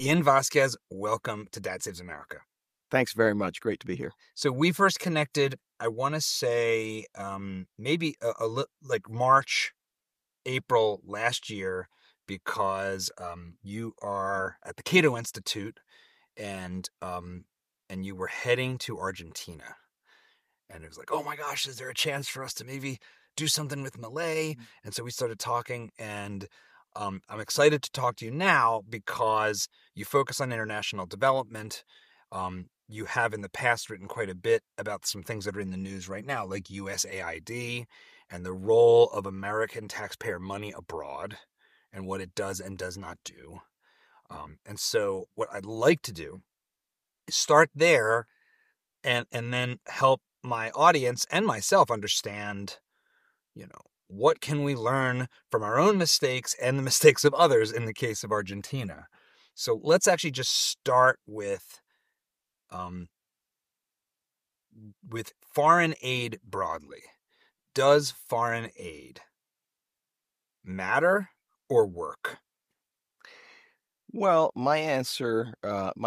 Ian Vásquez, welcome to Dad Saves America. Thanks very much. Great to be here. So we first connected, I want to say maybe like March, April last year, because you are at the Cato Institute and you were heading to Argentina. And it was like, oh my gosh, is there a chance for us to maybe do something with Milei? And so we started talking, and I'm excited to talk to you now because you focus on international development. You have in the past written quite a bit about some things that are in the news right now, like USAID and the role of American taxpayer money abroad and what it does and does not do. And so what I'd like to do is start there and then help my audience and myself understand, what can we learn from our own mistakes and the mistakes of others in the case of Argentina. So let's actually just start with foreign aid broadly. Does foreign aid matter or work? Well, my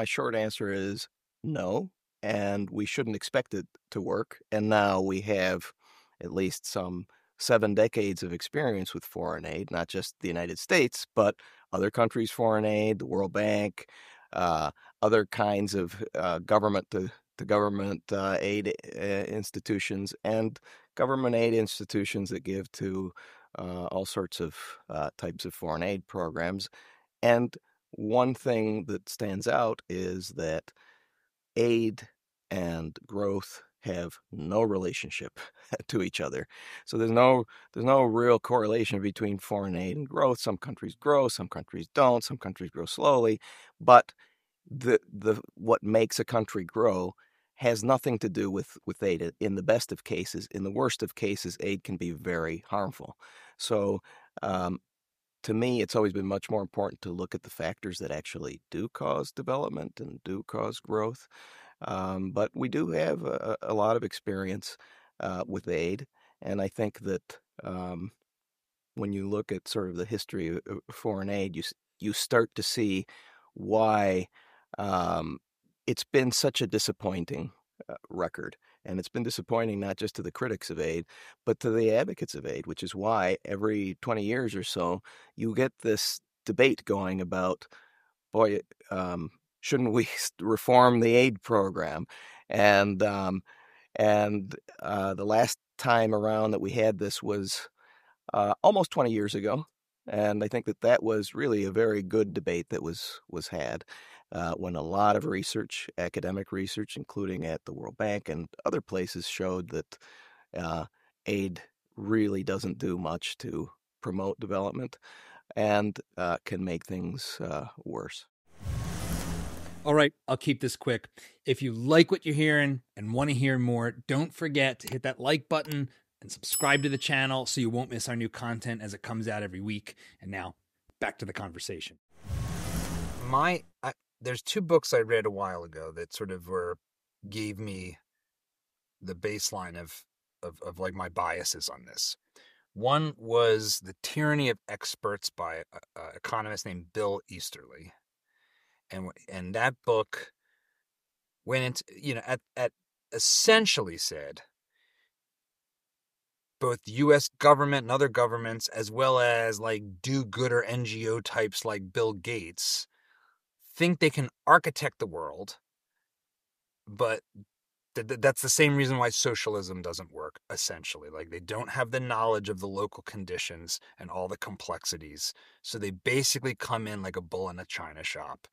short answer is no, and we shouldn't expect it to work. And now we have at least some 7 decades of experience with foreign aid, not just the United States, but other countries' foreign aid, the World Bank, other kinds of government-to-government aid institutions, and government aid institutions that give to all sorts of types of foreign aid programs. And one thing that stands out is that aid and growth have no relationship to each other. So there's no real correlation between foreign aid and growth. Some countries grow, some countries don't, some countries grow slowly, but what makes a country grow has nothing to do with aid. In the best of cases, in the worst of cases, aid can be very harmful. So to me, it's always been much more important to look at the factors that actually do cause development and do cause growth. But we do have a lot of experience with aid, and I think that when you look at sort of the history of foreign aid, you start to see why it's been such a disappointing record. And it's been disappointing not just to the critics of aid, but to the advocates of aid, which is why every 20 years or so, you get this debate going about, boy, shouldn't we reform the aid program? And the last time around that we had this was almost 20 years ago. And I think that was really a very good debate that was had when a lot of research, academic research, including at the World Bank and other places, showed that aid really doesn't do much to promote development and can make things worse. All right, I'll keep this quick. If you like what you're hearing and want to hear more, don't forget to hit that like button and subscribe to the channel so you won't miss our new content as it comes out every week. And now, back to the conversation. There's 2 books I read a while ago that sort of gave me the baseline of like my biases on this. One was The Tyranny of Experts by an economist named Bill Easterly. And that book went into, at essentially said both the U.S. government and other governments, as well as like do-gooder NGO types like Bill Gates, think they can architect the world, but that's the same reason why socialism doesn't work, essentially. Like, they don't have the knowledge of the local conditions and all the complexities, so they basically come in like a bull in a china shop.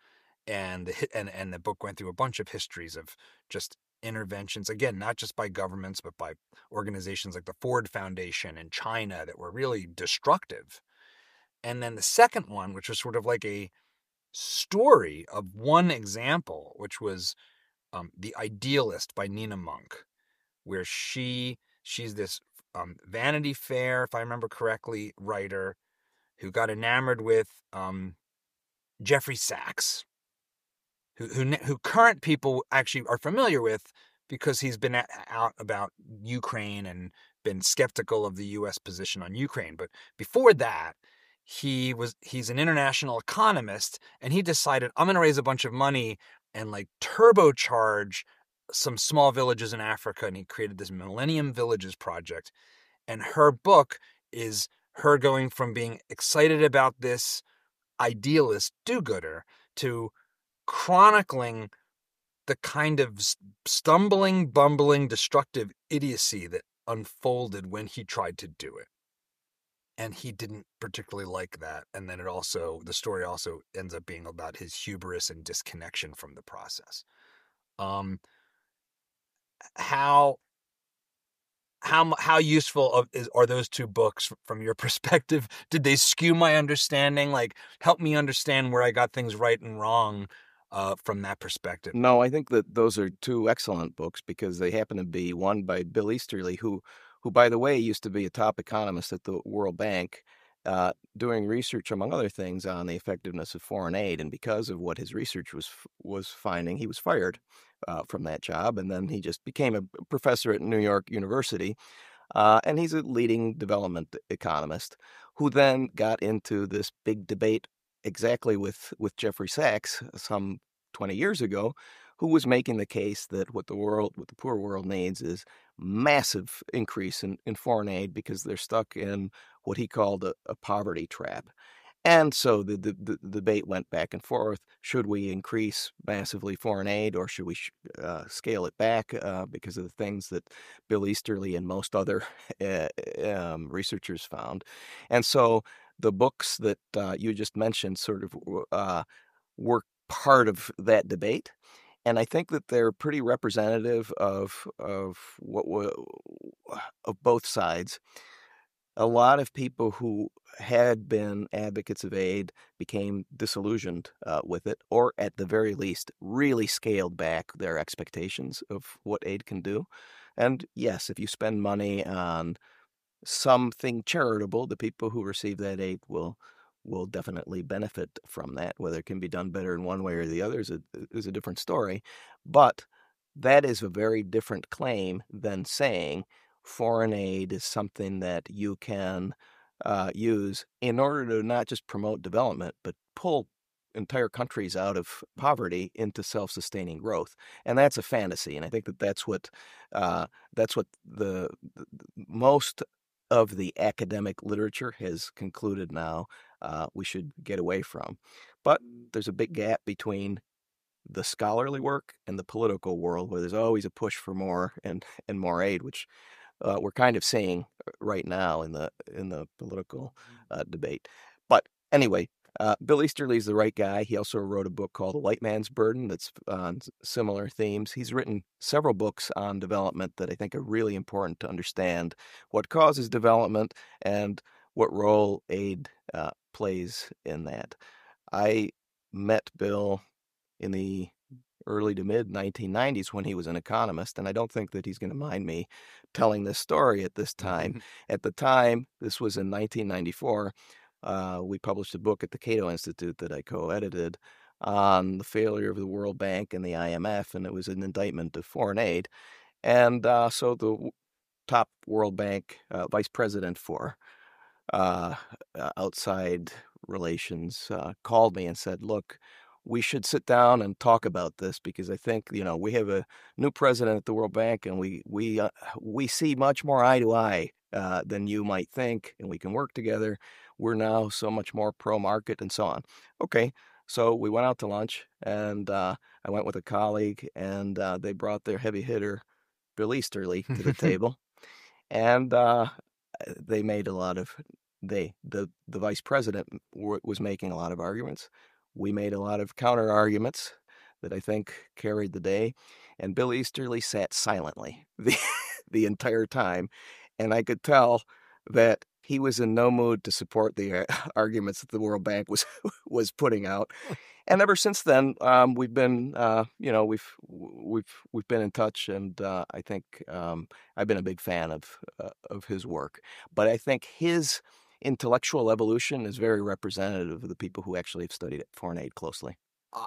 And the book went through a bunch of histories of just interventions, again, not just by governments, but by organizations like the Ford Foundation in China that were really destructive. And then the second one, which was sort of like a story of one example, which was The Idealist by Nina Monk, where she's this Vanity Fair, if I remember correctly, writer who got enamored with Jeffrey Sachs, who current people actually are familiar with because he's been out about Ukraine and been skeptical of the U.S. position on Ukraine. But before that, he's an international economist, and he decided, I'm going to raise a bunch of money and like turbocharge some small villages in Africa, and he created this Millennium Villages project. And her book is her going from being excited about this idealist do-gooder to chronicling the kind of stumbling, bumbling, destructive idiocy that unfolded when he tried to do it. And he didn't particularly like that. And then the story also ends up being about his hubris and disconnection from the process. Um, how how useful are those two books from your perspective? Did they skew my understanding? Like, help me understand where I got things right and wrong from that perspective. No, I think that those are two excellent books because they happen to be one by Bill Easterly, who by the way, used to be a top economist at the World Bank, doing research, among other things, on the effectiveness of foreign aid. And because of what his research was finding, he was fired from that job, and then he just became a professor at New York University. And he's a leading development economist who then got into this big debate exactly with Jeffrey Sachs some 20 years ago, who was making the case that what the poor world needs is massive increase in foreign aid because they're stuck in what he called a poverty trap. And so the debate went back and forth. Should we increase massively foreign aid, or should we scale it back because of the things that Bill Easterly and most other researchers found? And so the books that you just mentioned sort of were part of that debate. And I think that they're pretty representative of of both sides. A lot of people who had been advocates of aid became disillusioned with it, or at the very least, really scaled back their expectations of what aid can do. And yes, if you spend money on something charitable, the people who receive that aid will definitely benefit from that. Whether it can be done better in one way or the other is a different story. But that is a very different claim than saying foreign aid is something that you can use in order to not just promote development, but pull entire countries out of poverty into self-sustaining growth. And that's a fantasy. And I think that that's what the most of the academic literature has concluded now we should get away from. But there's a big gap between the scholarly work and the political world, where there's always a push for more and more aid, which we're kind of seeing right now in the political debate. But anyway, Bill Easterly's the right guy. He also wrote a book called The White Man's Burden that's on similar themes. He's written several books on development that I think are really important to understand what causes development and what role aid plays in that. I met Bill in the early to mid 1990s when he was an economist, and I don't think that he's going to mind me telling this story at this time. At the time, this was in 1994, we published a book at the Cato Institute that I co-edited on the failure of the World Bank and the IMF, and it was an indictment of foreign aid. And so the top World Bank vice president for outside relations called me and said, look, we should sit down and talk about this because I think, we have a new president at the World Bank, and we see much more eye to eye than you might think, and we can work together. We're now so much more pro-market and so on. Okay, so we went out to lunch, and I went with a colleague, and they brought their heavy hitter, Bill Easterly, to the table. And they made a lot of the vice president was making a lot of arguments. We made a lot of counter arguments that I think carried the day, and Bill Easterly sat silently the entire time, and I could tell that he was in no mood to support the arguments that the World Bank was putting out. And ever since then, we've been, we've been in touch, and I think I've been a big fan of his work. But I think his intellectual evolution is very representative of the people who actually have studied foreign aid closely.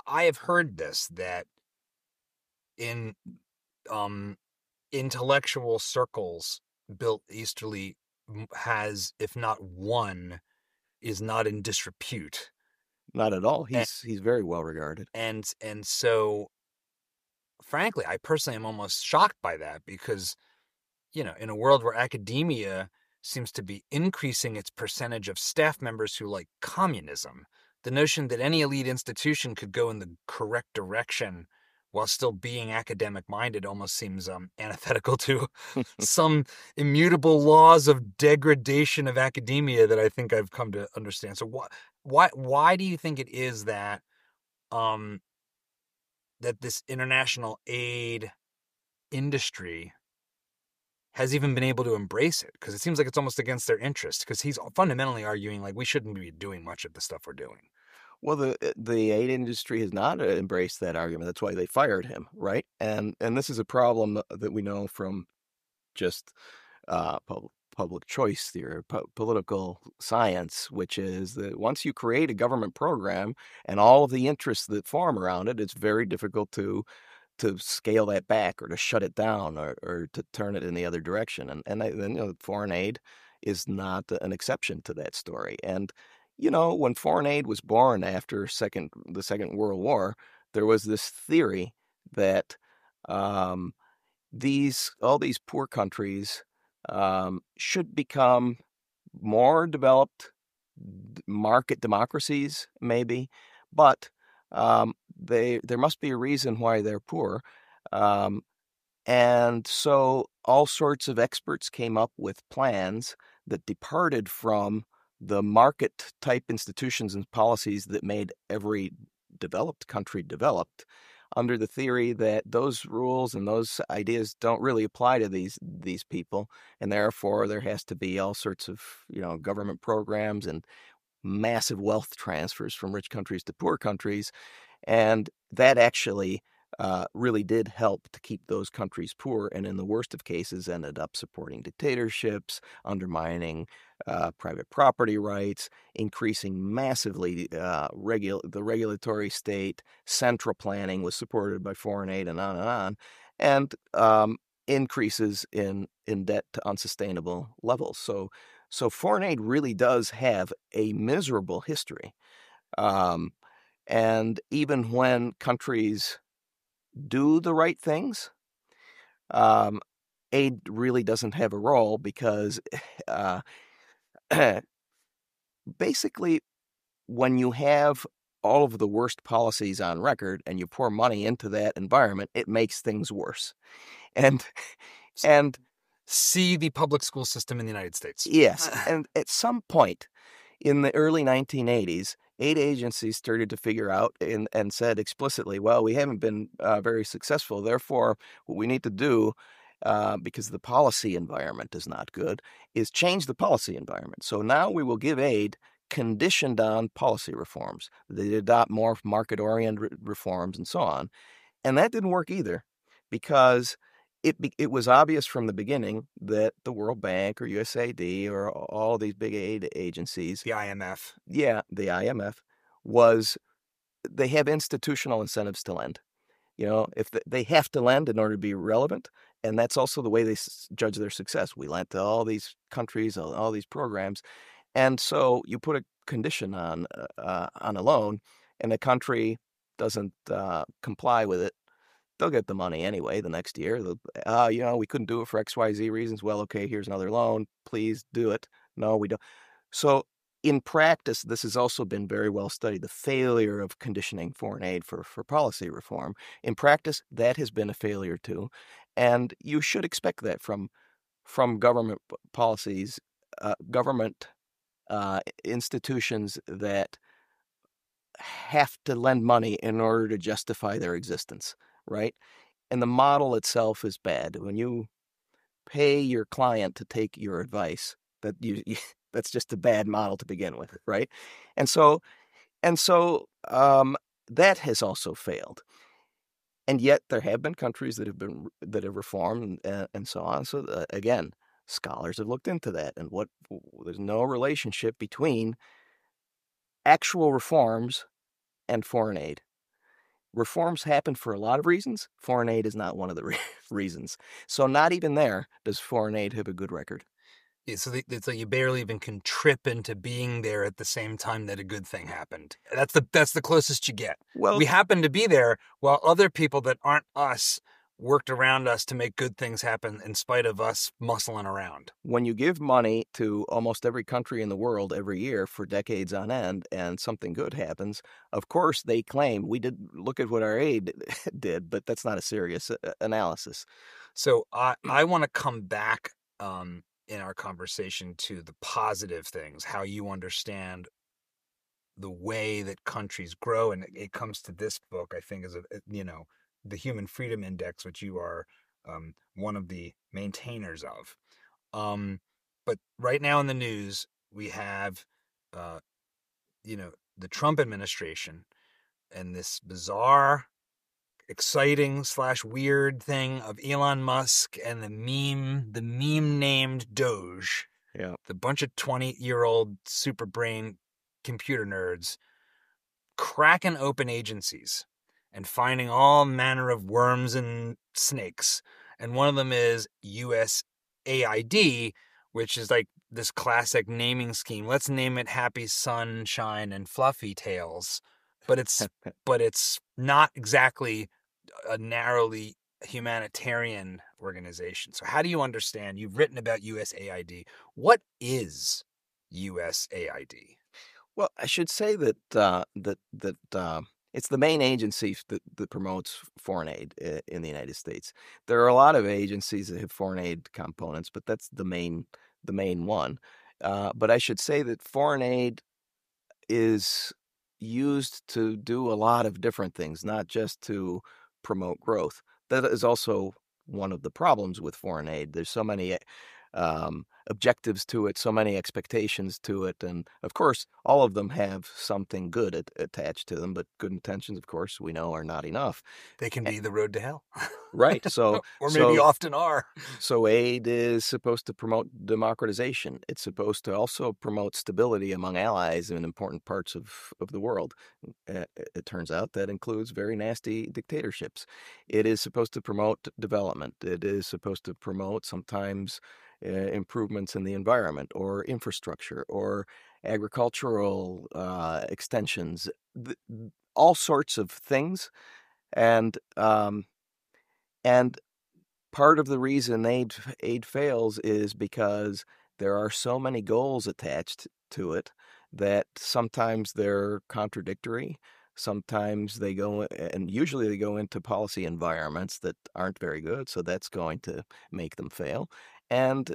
I have heard this, that in intellectual circles, Bill Easterly has, if not won, is not in disrepute. Not at all. And He's very well regarded. and so, frankly, I personally am almost shocked by that because, in a world where academia seems to be increasing its percentage of staff members who like communism, the notion that any elite institution could go in the correct direction while still being academic minded almost seems antithetical to some immutable laws of degradation of academia that I think I've come to understand. So why do you think it is that that this international aid industry has even been able to embrace it? Because it seems like it's almost against their interest, because he's fundamentally arguing like we shouldn't be doing much of the stuff we're doing. Well, the aid industry has not embraced that argument. That's why they fired him, right? And this is a problem that we know from just public choice theory, political science, which is that once you create a government program and all of the interests that form around it, it's very difficult to scale that back or to shut it down or to turn it in the other direction. And foreign aid is not an exception to that story. And when foreign aid was born after the Second World War, there was this theory that all these poor countries should become more developed market democracies, maybe, but there must be a reason why they're poor. And so all sorts of experts came up with plans that departed from the market type institutions and policies that made every developed country developed, under the theory that those rules and those ideas don't really apply to these people, and therefore there has to be all sorts of government programs and massive wealth transfers from rich countries to poor countries. And that actually really did help to keep those countries poor, and in the worst of cases ended up supporting dictatorships, undermining private property rights, increasing massively the regulatory state. Central planning was supported by foreign aid, and on, and increases in debt to unsustainable levels. So foreign aid really does have a miserable history. And even when countries do the right things, aid really doesn't have a role because basically when you have all of the worst policies on record and you pour money into that environment, it makes things worse. And see the public school system in the United States. Yes, and at some point in the early 1980s, aid agencies started to figure out and said explicitly, well, we haven't been very successful. Therefore, what we need to do, because the policy environment is not good, is change the policy environment. So now we will give aid conditioned on policy reforms. They adopt more market-oriented reforms and so on. And that didn't work either, because it was obvious from the beginning that the World Bank or USAID or all these big aid agencies, the IMF, the IMF, they have institutional incentives to lend. If they have to lend in order to be relevant, and that's also the way they judge their success. We lent to all these countries, all these programs, and so you put a condition on a loan, and the country doesn't comply with it. They'll get the money anyway the next year. We couldn't do it for XYZ reasons. Well, okay, here's another loan. Please do it. No, we don't. So in practice, this has also been very well studied, the failure of conditioning foreign aid for policy reform. In practice, that has been a failure too. And you should expect that from government policies, government institutions that have to lend money in order to justify their existence, right? And the model itself is bad. When you pay your client to take your advice, that's just a bad model to begin with, right? And so that has also failed. And yet there have been countries that have reformed and so on. So again, scholars have looked into that, and there's no relationship between actual reforms and foreign aid. Reforms happen for a lot of reasons. Foreign aid is not one of the reasons. So not even there does foreign aid have a good record. So it's like you barely even can trip into being there at the same time that a good thing happened. That's the closest you get. Well, We happen to be there while other people that aren't us worked around us to make good things happen in spite of us muscling around. when you give money to almost every country in the world every year for decades on end and something good happens, of course they claim we did look at what our aid did, but that's not a serious analysis. So I want to come back in our conversation to the positive things, how you understand the way that countries grow, and it comes to this book, I think, is the Human Freedom Index, which you are one of the maintainers of. But right now in the news, we have, uh, the Trump administration and this bizarre, exciting / weird thing of Elon Musk and the meme named Doge, Yeah. the bunch of 20-year-old super brain computer nerds cracking open agencies and finding all manner of worms and snakes. And one of them is USAID, which is like this classic naming scheme. Let's name it Happy Sunshine and Fluffy Tails. But it's not exactly a narrowly humanitarian organization. So how do you understand? You've written about USAID. What is USAID? Well, I should say that it's the main agency that promotes foreign aid in the United States. There are a lot of agencies that have foreign aid components, but that's the main one. But I should say that foreign aid is used to do a lot of different things, not just to promote growth. That is also one of the problems with foreign aid. There's so many objectives to it, so many expectations to it, and of course, all of them have something good attached to them. But good intentions, of course, we know are not enough. They can be the road to hell. Right. So, or maybe often are. So aid is supposed to promote democratization. It's supposed to also promote stability among allies in important parts of the world. It turns out that includes very nasty dictatorships. It is supposed to promote development. It is supposed to promote sometimes improvements in the environment or infrastructure or agricultural extensions, all sorts of things. And part of the reason aid fails is because there are so many goals attached to it that sometimes they're contradictory. Sometimes and usually they go into policy environments that aren't very good, so that's going to make them fail. And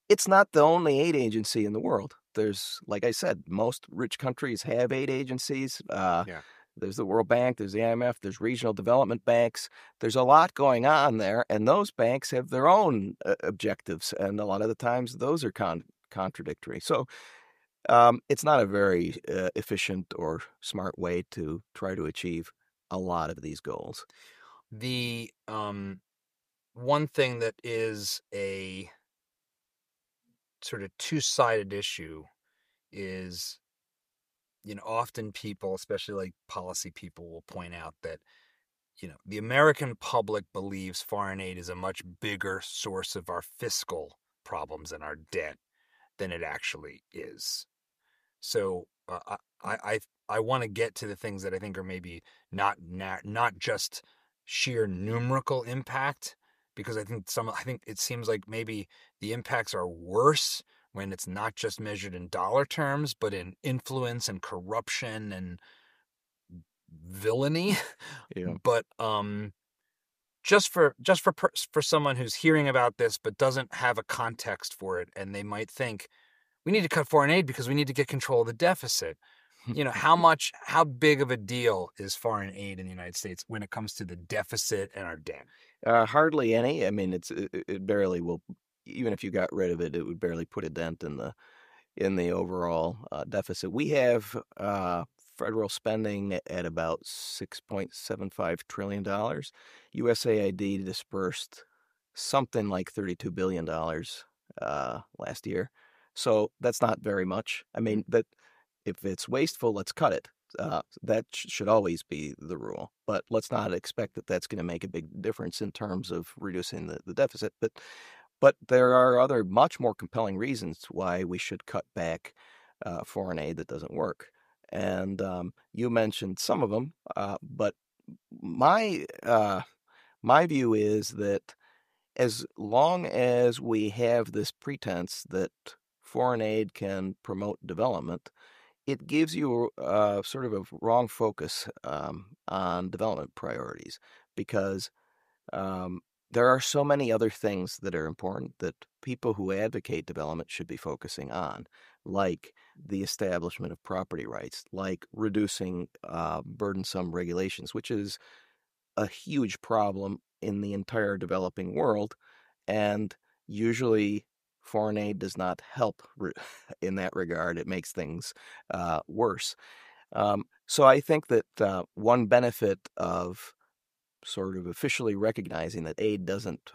it's not the only aid agency in the world. There's, like I said, most rich countries have aid agencies. Yeah. There's the World Bank, there's the IMF, there's regional development banks. There's a lot going on there, and those banks have their own objectives, and a lot of the times those are contradictory. So it's not a very efficient or smart way to try to achieve a lot of these goals. The one thing that is a sort of two-sided issue is, often people, especially like policy people, will point out that, the American public believes foreign aid is a much bigger source of our fiscal problems and our debt than it actually is. So I want to get to the things that I think are maybe not just sheer numerical impact, because I think it seems like maybe the impacts are worse when it's not just measured in dollar terms, but in influence and corruption and villainy. Yeah. But just for someone who's hearing about this but doesn't have a context for it, and they might think we need to cut foreign aid because we need to get control of the deficit. How big of a deal is foreign aid in the United States when it comes to the deficit and our debt? Hardly any. I mean, it barely will. Even if you got rid of it, it would barely put a dent in the overall deficit. We have federal spending at about $6.75 trillion. USAID dispersed something like $32 billion last year. So that's not very much. I mean, that if it's wasteful, let's cut it. That should always be the rule. But let's not expect that that's going to make a big difference in terms of reducing the deficit. But But there are other much more compelling reasons why we should cut back foreign aid that doesn't work. And you mentioned some of them, but my my view is that as long as we have this pretense that foreign aid can promote development, it gives you sort of a wrong focus on development priorities because um, there are so many other things that are important that people who advocate development should be focusing on, like the establishment of property rights, like reducing burdensome regulations, which is a huge problem in the entire developing world. And usually, foreign aid does not help in that regard. It makes things worse. So I think that one benefit of sort of officially recognizing that aid doesn't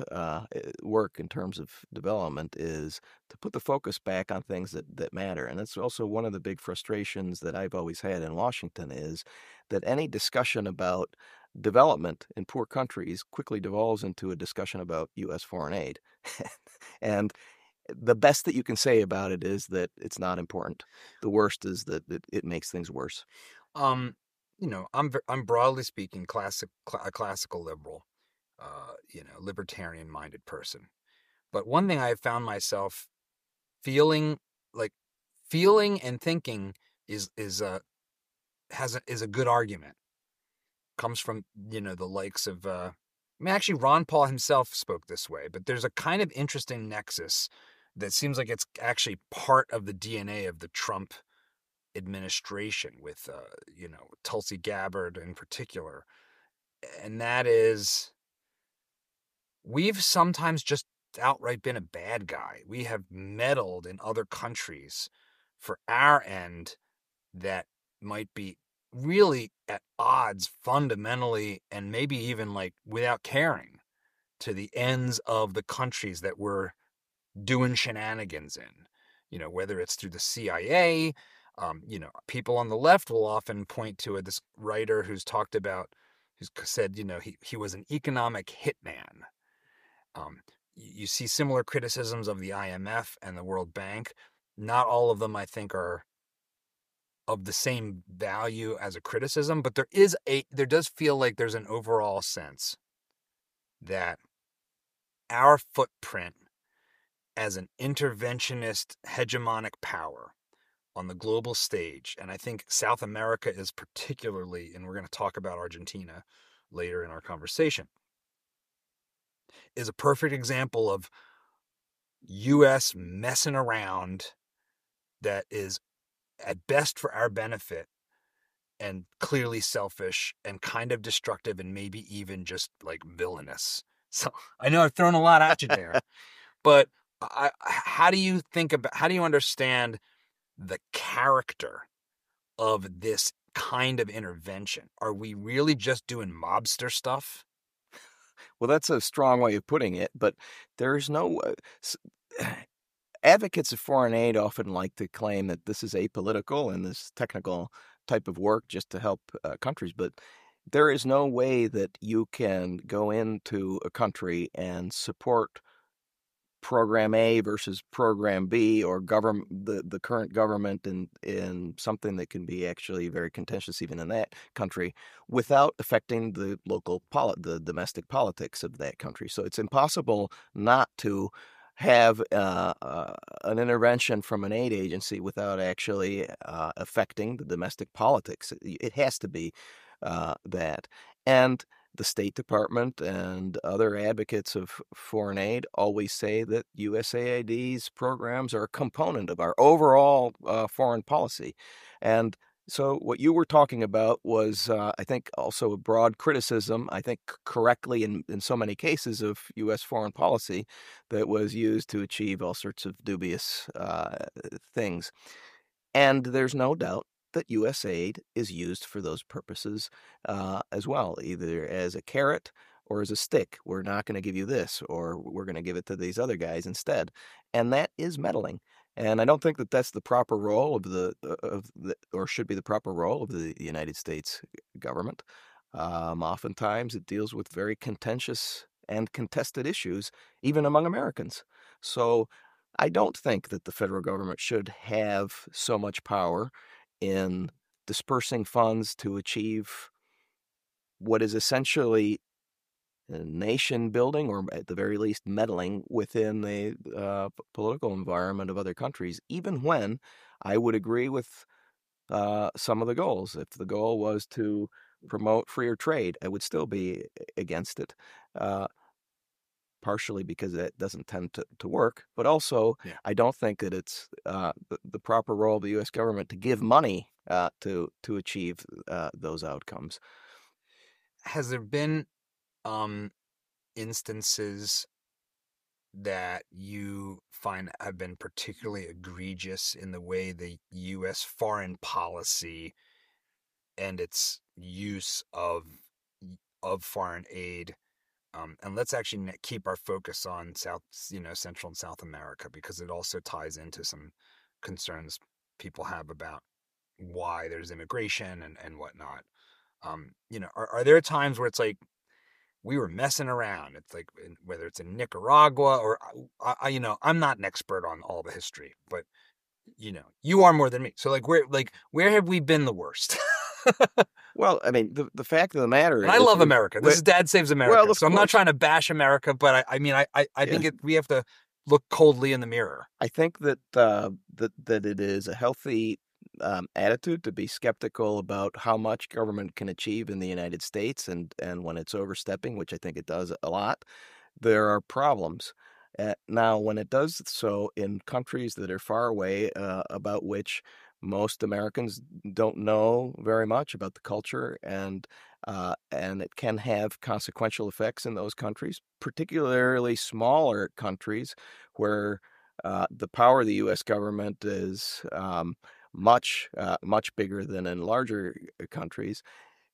work in terms of development is to put the focus back on things that matter. And that's also one of the big frustrations that I've always had in Washington is that any discussion about development in poor countries quickly devolves into a discussion about U.S. foreign aid. And the best that you can say about it is that it's not important. The worst is that it makes things worse. Um, I'm broadly speaking a classical liberal, libertarian-minded person. But one thing I have found myself feeling like feeling and thinking is a good argument. Comes from the likes of actually Ron Paul himself spoke this way, but there's a kind of interesting nexus that seems like it's actually part of the DNA of the Trump administration with Tulsi Gabbard in particular, and that is we've sometimes just outright been a bad guy. We have meddled in other countries for our end that might be really at odds fundamentally and maybe even like without caring to the ends of the countries that we're doing shenanigans in. Whether it's through the CIA, people on the left will often point to this writer who's said, he was an economic hitman. You see similar criticisms of the IMF and the World Bank. Not all of them, I think, are of the same value as a criticism, but there does feel like there's an overall sense that our footprint as an interventionist hegemonic power on the global stage, and I think South America is particularly, and we're going to talk about Argentina later in our conversation, is a perfect example of US messing around that is at best for our benefit and clearly selfish and kind of destructive and maybe even just like villainous. So I know I've thrown a lot at you there, but how do you understand the character of this kind of intervention? Are we really just doing mobster stuff? Well, that's a strong way of putting it, but there's no. Advocates of foreign aid often like to claim that this is apolitical and this technical type of work just to help countries, but there is no way that you can go into a country and support program A versus program B or the current government in something that can be actually very contentious even in that country without affecting the the domestic politics of that country. So it's impossible not to have an intervention from an aid agency without actually affecting the domestic politics. It has to be that. And the State Department and other advocates of foreign aid always say that USAID's programs are a component of our overall foreign policy. And so what you were talking about was, I think, also a broad criticism, I think correctly in so many cases of U.S. foreign policy that was used to achieve all sorts of dubious things. And there's no doubt that USAID is used for those purposes as well, either as a carrot or as a stick. We're not going to give you this, or we're going to give it to these other guys instead. And that is meddling. And I don't think that that's the proper role or should be the proper role of the United States government. Oftentimes, it deals with very contentious and contested issues, even among Americans. So I don't think that the federal government should have so much power in dispersing funds to achieve what is essentially nation building, or at the very least meddling within the political environment of other countries, even when I would agree with some of the goals. If the goal was to promote freer trade, I would still be against it, partially because that doesn't tend to work, but also I don't think that it's the proper role of the U.S. government to give money to achieve those outcomes. Has there been instances that you find have been particularly egregious in the way the U.S. foreign policy and its use of foreign aid? And let's actually keep our focus on Central and South America, because it also ties into some concerns people have about why there's immigration and whatnot. Are there times where it's like we were messing around? It's like whether it's in Nicaragua or I'm not an expert on all the history, but you are more than me. So where have we been the worst? Well, I mean, the fact of the matter and is, I love America. This is Dad Saves America. Well, so I'm not trying to bash America, but I think we have to look coldly in the mirror. I think that that it is a healthy attitude to be skeptical about how much government can achieve in the United States, and when it's overstepping, which I think it does a lot, there are problems. Now, when it does so in countries that are far away, about which most Americans don't know very much about the culture, and it can have consequential effects in those countries, particularly smaller countries where the power of the U.S. government is much bigger than in larger countries.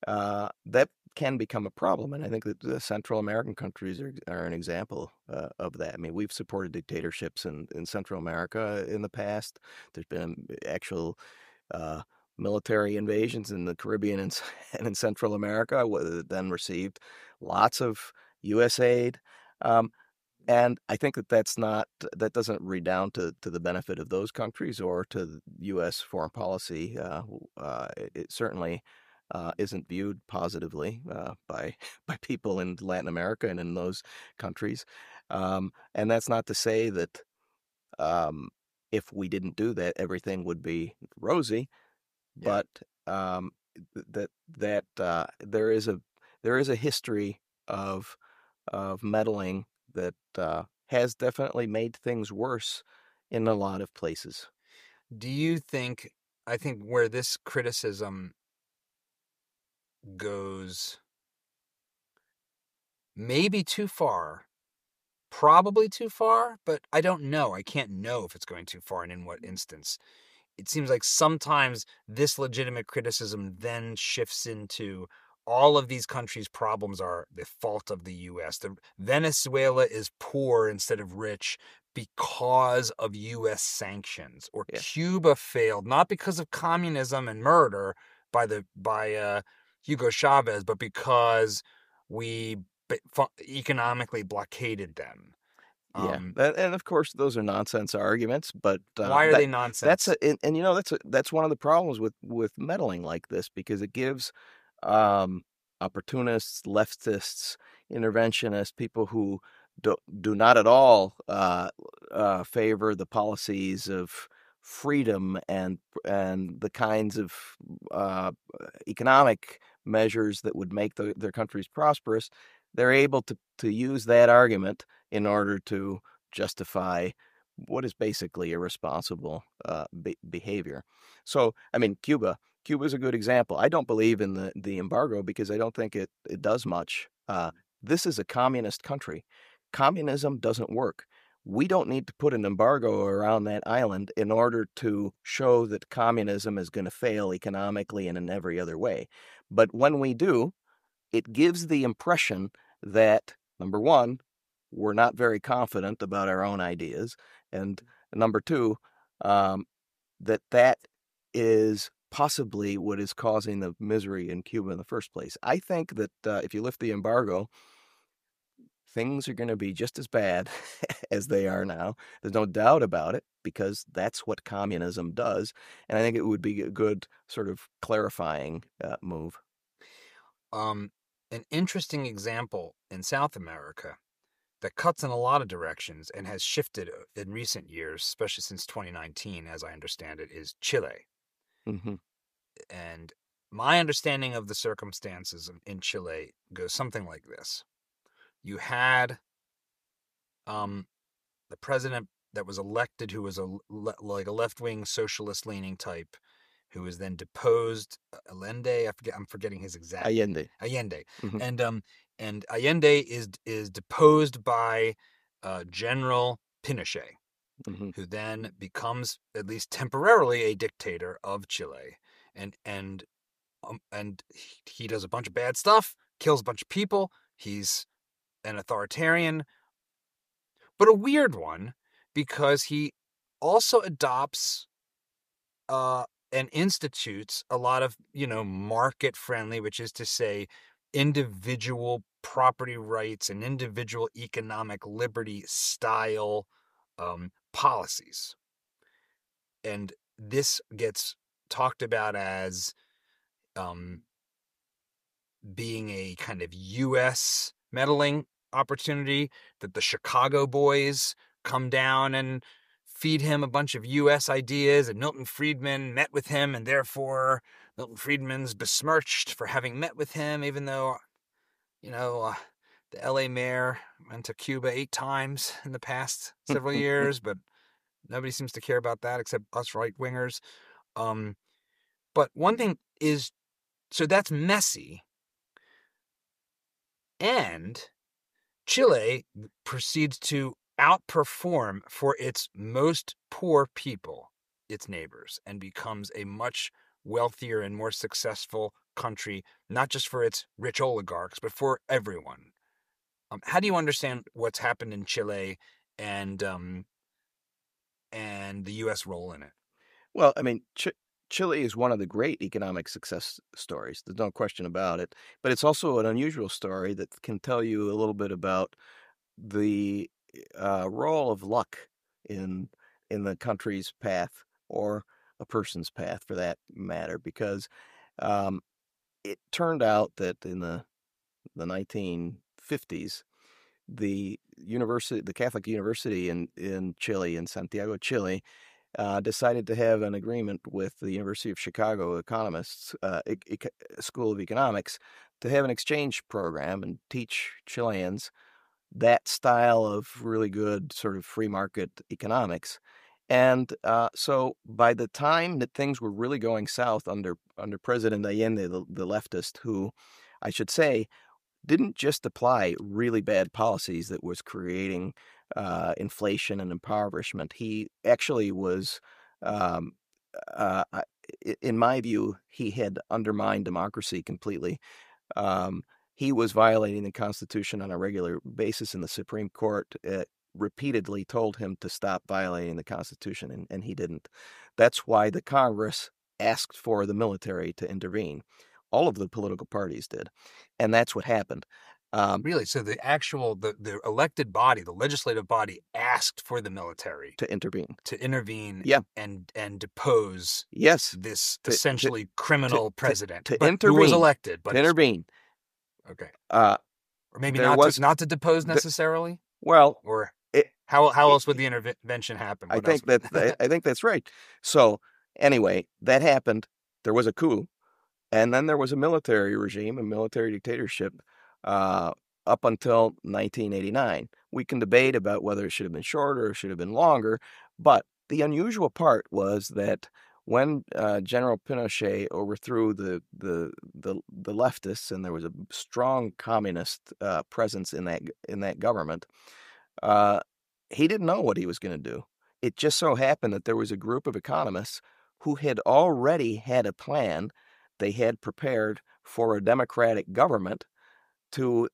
That can become a problem, and I think that the Central American countries are an example of that. I mean, we've supported dictatorships in Central America in the past. There's been actual military invasions in the Caribbean and in Central America, that then received lots of U.S. aid. And I think that doesn't redound to the benefit of those countries or to U.S. foreign policy. It certainly isn't viewed positively by people in Latin America and in those countries. And that's not to say that if we didn't do that, everything would be rosy. Yeah. But there is a history of meddling that has definitely made things worse in a lot of places. Do you think? I think where this criticism goes maybe too far, probably too far, but I don't know. I can't know if it's going too far and in what instance. It seems like sometimes this legitimate criticism then shifts into all of these countries' problems are the fault of the U.S. Venezuela is poor instead of rich because of U.S. sanctions, or Cuba failed not because of communism and murder by Hugo Chavez, but because we economically blockaded them. And of course those are nonsense arguments, but why are they nonsense? That's one of the problems with meddling like this, because it gives opportunists, leftists, interventionists, people who do not at all favor the policies of freedom and the kinds of economic measures that would make their countries prosperous. They're able to use that argument in order to justify what is basically irresponsible behavior. So, I mean, Cuba is a good example. I don't believe in the embargo because I don't think it does much. This is a communist country. Communism doesn't work. We don't need to put an embargo around that island in order to show that communism is going to fail economically and in every other way. But when we do, it gives the impression that, number one, we're not very confident about our own ideas, and number two, that is possibly what is causing the misery in Cuba in the first place. I think that if you lift the embargo, things are going to be just as bad as they are now. There's no doubt about it, because that's what communism does. And I think it would be a good sort of clarifying move. An interesting example in South America that cuts in a lot of directions and has shifted in recent years, especially since 2019, as I understand it, is Chile. Mm-hmm. And my understanding of the circumstances in Chile goes something like this. You had the president that was elected, who was like a left-wing socialist-leaning type, who was then deposed. Allende, I'm forgetting his exact Allende. Allende, Mm-hmm. and Allende is deposed by General Pinochet, Mm-hmm. who then becomes, at least temporarily, a dictator of Chile, and he does a bunch of bad stuff, kills a bunch of people. He's an authoritarian, but a weird one, because he also adopts and institutes a lot of, market friendly, which is to say, individual property rights and individual economic liberty style policies. And this gets talked about as being a kind of U.S. meddling opportunity, that the Chicago boys come down and feed him a bunch of U.S. ideas, and Milton Friedman met with him, and therefore Milton Friedman's besmirched for having met with him, even though, the L.A. mayor went to Cuba 8 times in the past several years, but nobody seems to care about that except us right-wingers. But one thing is, so that's messy, and Chile proceeds to outperform for its most poor people, its neighbors, and becomes a much wealthier and more successful country, not just for its rich oligarchs, but for everyone. How do you understand what's happened in Chile and the U.S. role in it? Well, I mean, Chile is one of the great economic success stories. There's no question about it. But it's also an unusual story that can tell you a little bit about the role of luck in the country's path, or a person's path for that matter, because um, it turned out that in the 1950s, the Catholic University in Chile, in Santiago, Chile, decided to have an agreement with the University of Chicago economists, School of Economics, to have an exchange program and teach Chileans that style of really good sort of free market economics. And so by the time that things were really going south under President Allende, the leftist, who I should say didn't just apply really bad policies that was creating inflation and impoverishment. He actually was, um, in my view, he had undermined democracy completely. Um, he was violating the Constitution on a regular basis, and the Supreme Court repeatedly told him to stop violating the Constitution, and he didn't. That's why the Congress asked for the military to intervene. All of the political parties did, and that's what happened. Really? So the elected body, the legislative body, asked for the military to intervene. Yeah. and depose Yes. this essentially criminal president, to but intervene. Who was elected. But to intervene. Okay. Or maybe not to depose necessarily. Well, or how else would the intervention happen? I think that's right. So anyway, that happened. There was a coup. And then there was a military regime, a military dictatorship, up until 1989. We can debate about whether it should have been shorter or should have been longer, but the unusual part was that when General Pinochet overthrew the leftists, and there was a strong communist presence in that government, he didn't know what he was going to do. It just so happened that there was a group of economists who had already had a plan. They had prepared for a democratic government to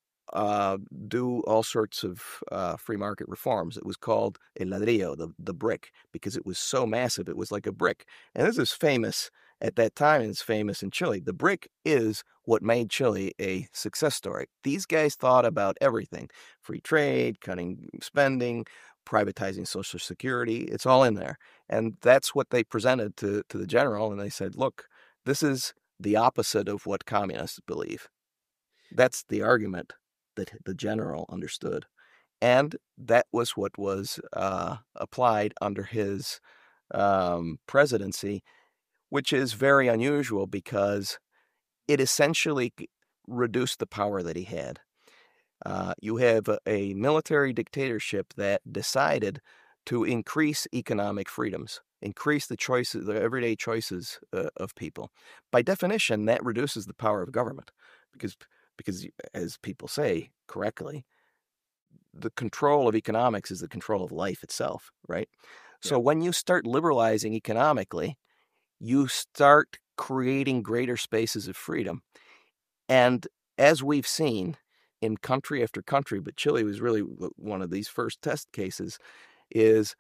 do all sorts of free market reforms. It was called el ladrillo, the brick, because it was so massive. It was like a brick. And this is famous at that time, and it's famous in Chile. The brick is what made Chile a success story. These guys thought about everything: free trade, cutting spending, privatizing Social Security. It's all in there. And that's what they presented to the general. And they said, look, this is the opposite of what communists believe. That's the argument that the general understood. And that was what was applied under his presidency, which is very unusual because it essentially reduced the power that he had. You have a military dictatorship that decided to increase economic freedoms, increase the choices, the everyday choices of people. By definition, that reduces the power of government because, as people say correctly, the control of economics is the control of life itself, right? So when you start liberalizing economically, you start creating greater spaces of freedom. And as we've seen in country after country, but Chile was really one of these first test cases, is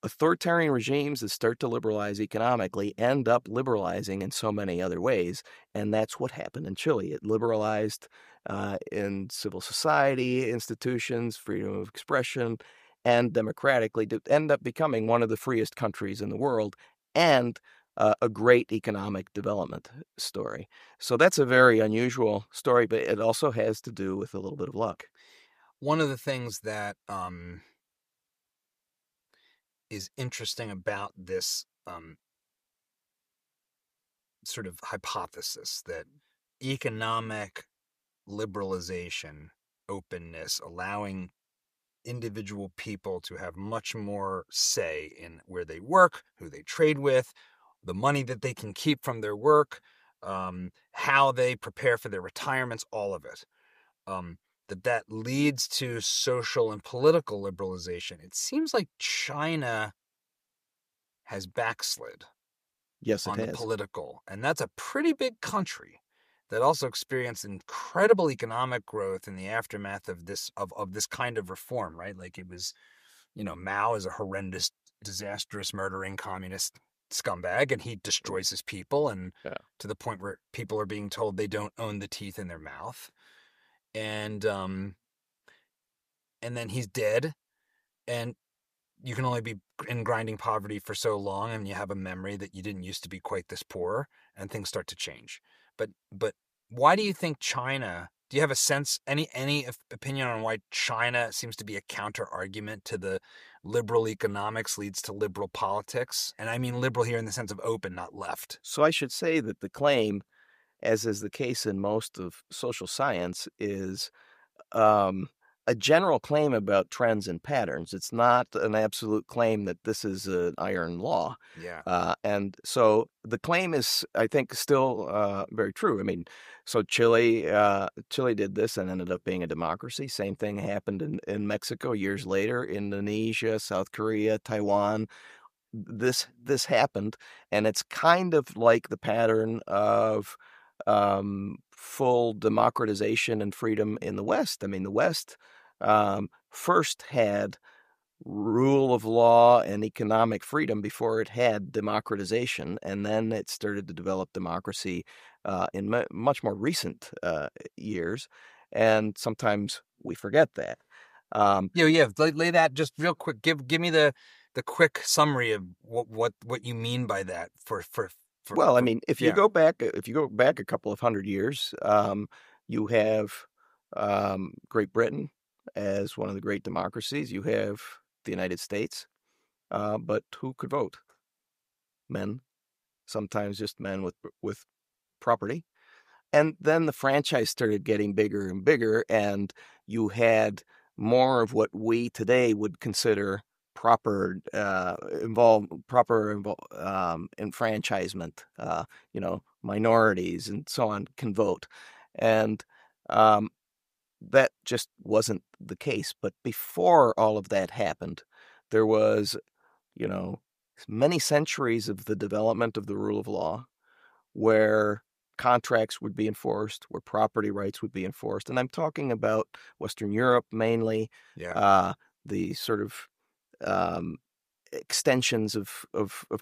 authoritarian regimes that start to liberalize economically end up liberalizing in so many other ways. And that's what happened in Chile. It liberalized in civil society institutions, freedom of expression, and democratically to end up becoming one of the freest countries in the world and a great economic development story. So that's a very unusual story, but it also has to do with a little bit of luck. One of the things that is interesting about this sort of hypothesis that economic liberalization, openness, allowing individual people to have much more say in where they work, who they trade with, the money that they can keep from their work, how they prepare for their retirements, all of it. That leads to social and political liberalization. It seems like China has backslid Yes, it on the has. political, and that's a pretty big country that also experienced incredible economic growth in the aftermath of this kind of reform, right? Like it was, Mao is a horrendous, disastrous, murdering communist scumbag, and he destroys his people, and Yeah. to the point where people are being told they don't own the teeth in their mouth, and then he's dead, and you can only be in grinding poverty for so long, and you have a memory that you didn't used to be quite this poor, and things start to change. But why do you think China? Do you have a sense, any opinion on why China seems to be a counter argument to the liberal economics leads to liberal politics? And I mean liberal here in the sense of open, not left. So I should say that the claim, as is the case in most of social science, is um, a general claim about trends and patterns. It's not an absolute claim that this is an iron law. Yeah. And so the claim is, I think, still very true. I mean, so Chile did this and ended up being a democracy. Same thing happened in Mexico years later, Indonesia, South Korea, Taiwan. This happened, and it's kind of like the pattern of full democratization and freedom in the West. I mean, the West first had rule of law and economic freedom before it had democratization, and then it started to develop democracy in much more recent years, and sometimes we forget that. Yeah. Lay that just real quick. Give me the quick summary of what you mean by that Well, I mean, yeah. if you go back a couple of hundred years, you have Great Britain as one of the great democracies. You have the United States, but who could vote? Men, sometimes just men with property. And then the franchise started getting bigger and bigger, and you had more of what we today would consider enfranchisement. Minorities and so on can vote, and um, that just wasn't the case. But before all of that happened, there was, you know, many centuries of the development of the rule of law where contracts would be enforced, where property rights would be enforced. And I'm talking about Western Europe mainly, Yeah. the sort of um, extensions of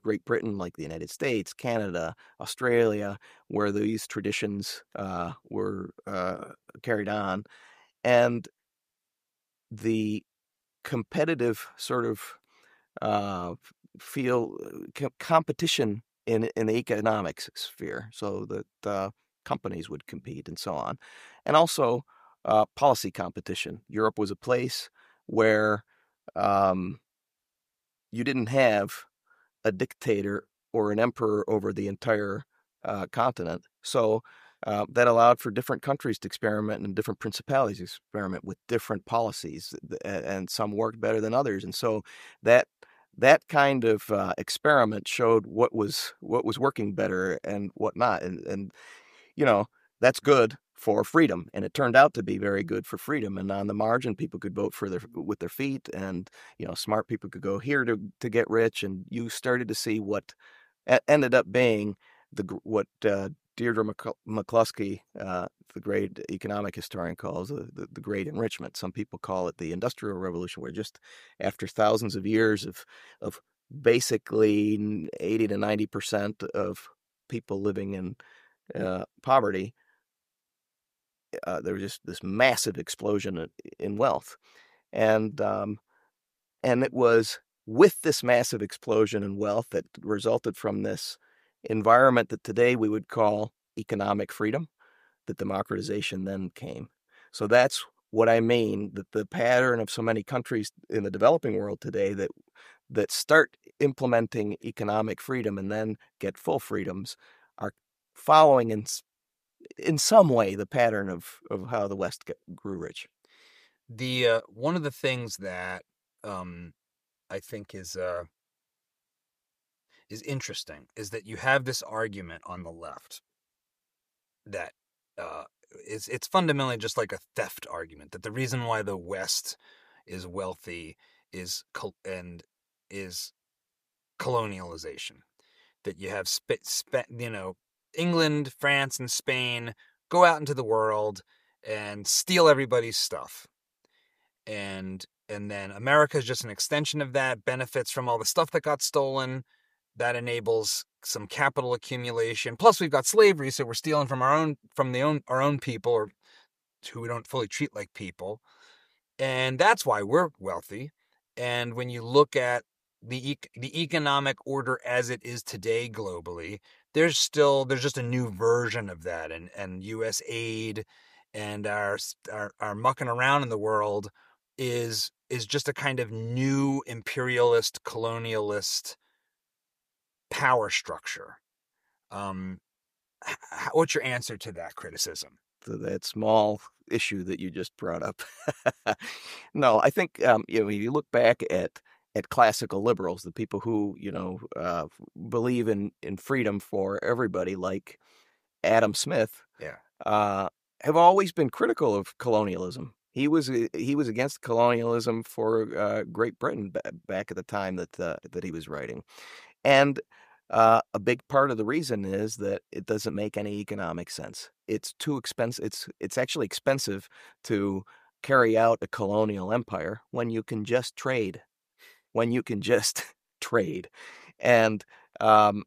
Great Britain, like the United States, Canada, Australia, where these traditions were carried on. And the competitive sort of uh, feel competition in the economics sphere, so that companies would compete and so on, and also policy competition. Europe was a place where um, you didn't have a dictator or an emperor over the entire continent. So that allowed for different countries to experiment and different principalities to experiment with different policies, and some worked better than others. And so that that kind of experiment showed what was working better and what not. And you know, that's good for freedom, and it turned out to be very good for freedom. And on the margin, people could vote for with their feet, and smart people could go here to get rich. And you started to see what ended up being what Deirdre McCluskey, the great economic historian, calls the Great Enrichment. Some people call it the Industrial Revolution, where just after thousands of years of basically 80 to 90% of people living in poverty, there was just this massive explosion in wealth, and it was with this massive explosion in wealth that resulted from this environment that today we would call economic freedom, that democratization then came. So that's what I mean, that the pattern of so many countries in the developing world today that start implementing economic freedom and then get full freedoms are following in some way the pattern of how the West grew rich. The one of the things that I think is interesting is that you have this argument on the left that uh, it's fundamentally just like a theft argument, that the reason why the West is wealthy and is colonialization. That you have England, France, and Spain go out into the world and steal everybody's stuff, and then America is just an extension of that, benefits from all the stuff that got stolen. That enables some capital accumulation. Plus, we've got slavery, so we're stealing from our own people, or who we don't fully treat like people, and that's why we're wealthy. And when you look at the economic order as it is today globally, there's just a new version of that, and USAID and our mucking around in the world is just a kind of new imperialist colonialist power structure. Um, what's your answer to that criticism? To that small issue that you just brought up. No, I think you look back at classical liberals, the people who believe in freedom for everybody, like Adam Smith, Yeah. uh, have always been critical of colonialism. He was against colonialism for Great Britain back at the time that he was writing, and a big part of the reason is that it doesn't make any economic sense. It's too expensive. It's actually expensive to carry out a colonial empire when you can just trade. When you can just trade, and um,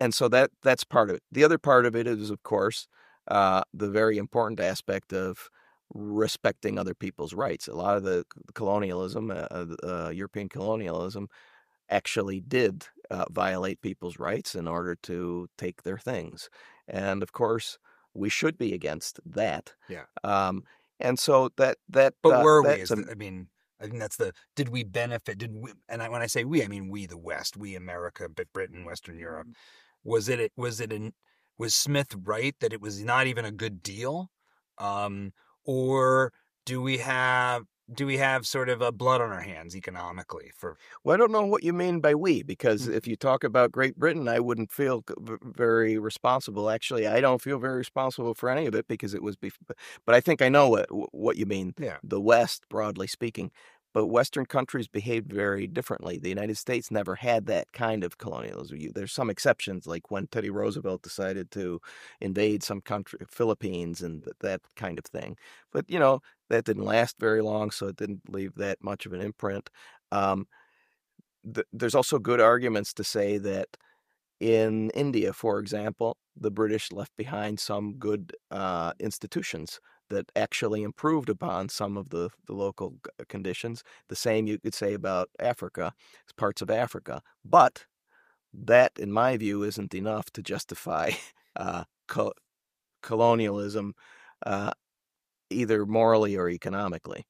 and so that's part of it. The other part of it is, of course, the very important aspect of respecting other people's rights. A lot of the colonialism, European colonialism, actually did violate people's rights in order to take their things. And of course, we should be against that. Yeah. Um, and so But were we? that's a I think that's the. Did we benefit? Did we? And when I say we, I mean we, the West, we, America, but Britain, Western Europe. Was it? Was Smith right that it was not even a good deal, or do we have sort of a blood on our hands economically for? Well, I don't know what you mean by we, because Hmm. if you talk about Great Britain, I wouldn't feel very responsible. Actually, I don't feel very responsible for any of it because it was but I think I know what you mean. Yeah. The West, broadly speaking, but Western countries behaved very differently. The United States never had that kind of colonialism. There's some exceptions, like when Teddy Roosevelt decided to invade some country, Philippines, and that kind of thing. But that didn't last very long, so it didn't leave that much of an imprint. Um, there's also good arguments to say that in India, for example, the British left behind some good institutions that actually improved upon some of the local conditions. The same you could say about Africa, parts of Africa. But that, in my view, isn't enough to justify uh, co- colonialism, uh, either morally or economically.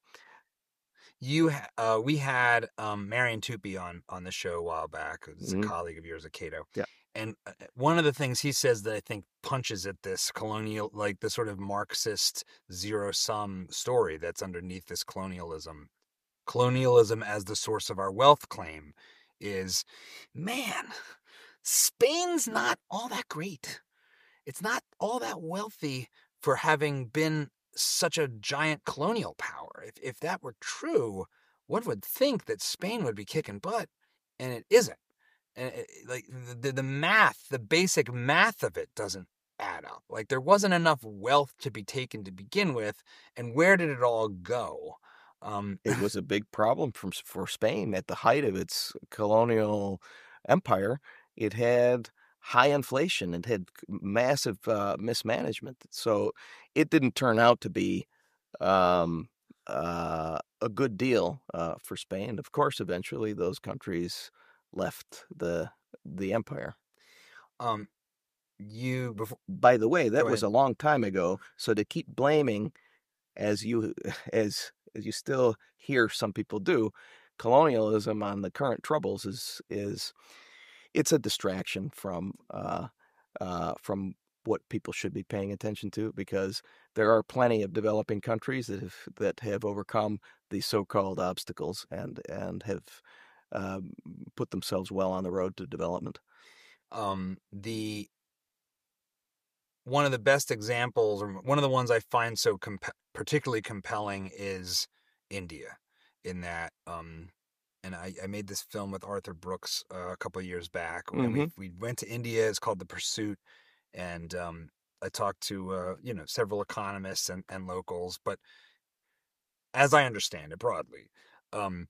We had Marion Tupy on the show a while back, who's a Mm-hmm. colleague of yours at Cato. Yeah. And one of the things he says that I think punches at this colonial, like the sort of Marxist zero sum story that's underneath this colonialism as the source of our wealth claim, is, man, Spain's not all that great. It's not all that wealthy for having been such a giant colonial power. If that were true, one would think that Spain would be kicking butt, and it isn't. And like the math, the basic math of it doesn't add up. Like there wasn't enough wealth to be taken to begin with, and where did it all go? It was a big problem for Spain at the height of its colonial empire. It had high inflation. It had massive mismanagement. So it didn't turn out to be a good deal for Spain. Of course, eventually those countries left the empire. um, you before By the way, that Go was ahead. a long time ago. So to keep blaming, as you as you still hear some people do, colonialism on the current troubles is it's a distraction from what people should be paying attention to, because there are plenty of developing countries that have overcome these so-called obstacles and have um, put themselves well on the road to development. The One of the best examples, or one of the ones I find so particularly compelling, is India. In that, and I made this film with Arthur Brooks a couple of years back, and Mm-hmm. we went to India. It's called The Pursuit, and I talked to several economists and locals. But as I understand it broadly, um,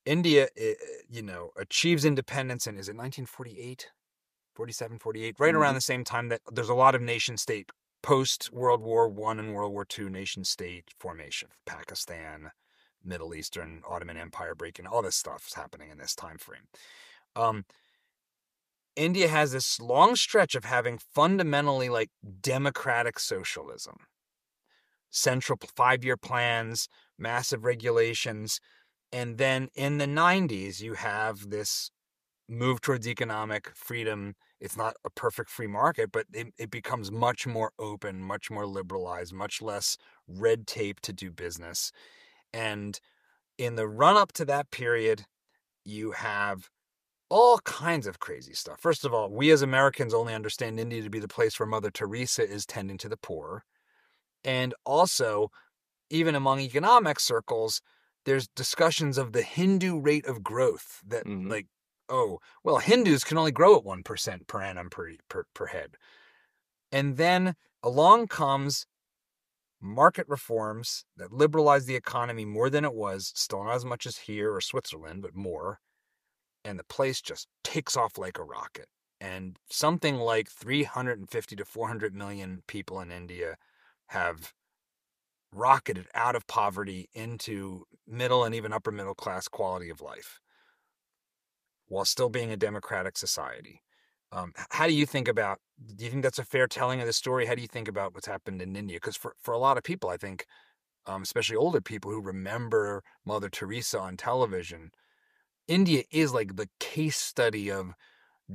India, achieves independence in, is it 1948? 47, 48, right around Mm-hmm. the same time that there's a lot of nation state post World War I and World War II nation state formation. Pakistan, Middle Eastern, Ottoman Empire breaking, all this stuff is happening in this time frame. Um, India has this long stretch of having fundamentally like democratic socialism, central 5-year plans, massive regulations. And then in the 90s, you have this move towards economic freedom. It's not a perfect free market, but it becomes much more open, much more liberalized, much less red tape to do business. And in the run up to that period, you have all kinds of crazy stuff. First of all, we as Americans only understand India to be the place where Mother Teresa is tending to the poor. And also, even among economic circles, there's discussions of the Hindu rate of growth that, Mm-hmm. like, oh, well, Hindus can only grow at 1% per annum per head. And then along comes market reforms that liberalize the economy more than it was, still not as much as here or Switzerland, but more. And the place just takes off like a rocket. And something like 350 to 400 million people in India have rocketed out of poverty into middle and even upper middle class quality of life while still being a democratic society. How do you think about, do you think that's a fair telling of the story? How do you think about what's happened in India? Because for a lot of people, I think, especially older people who remember Mother Teresa on television, India is like the case study of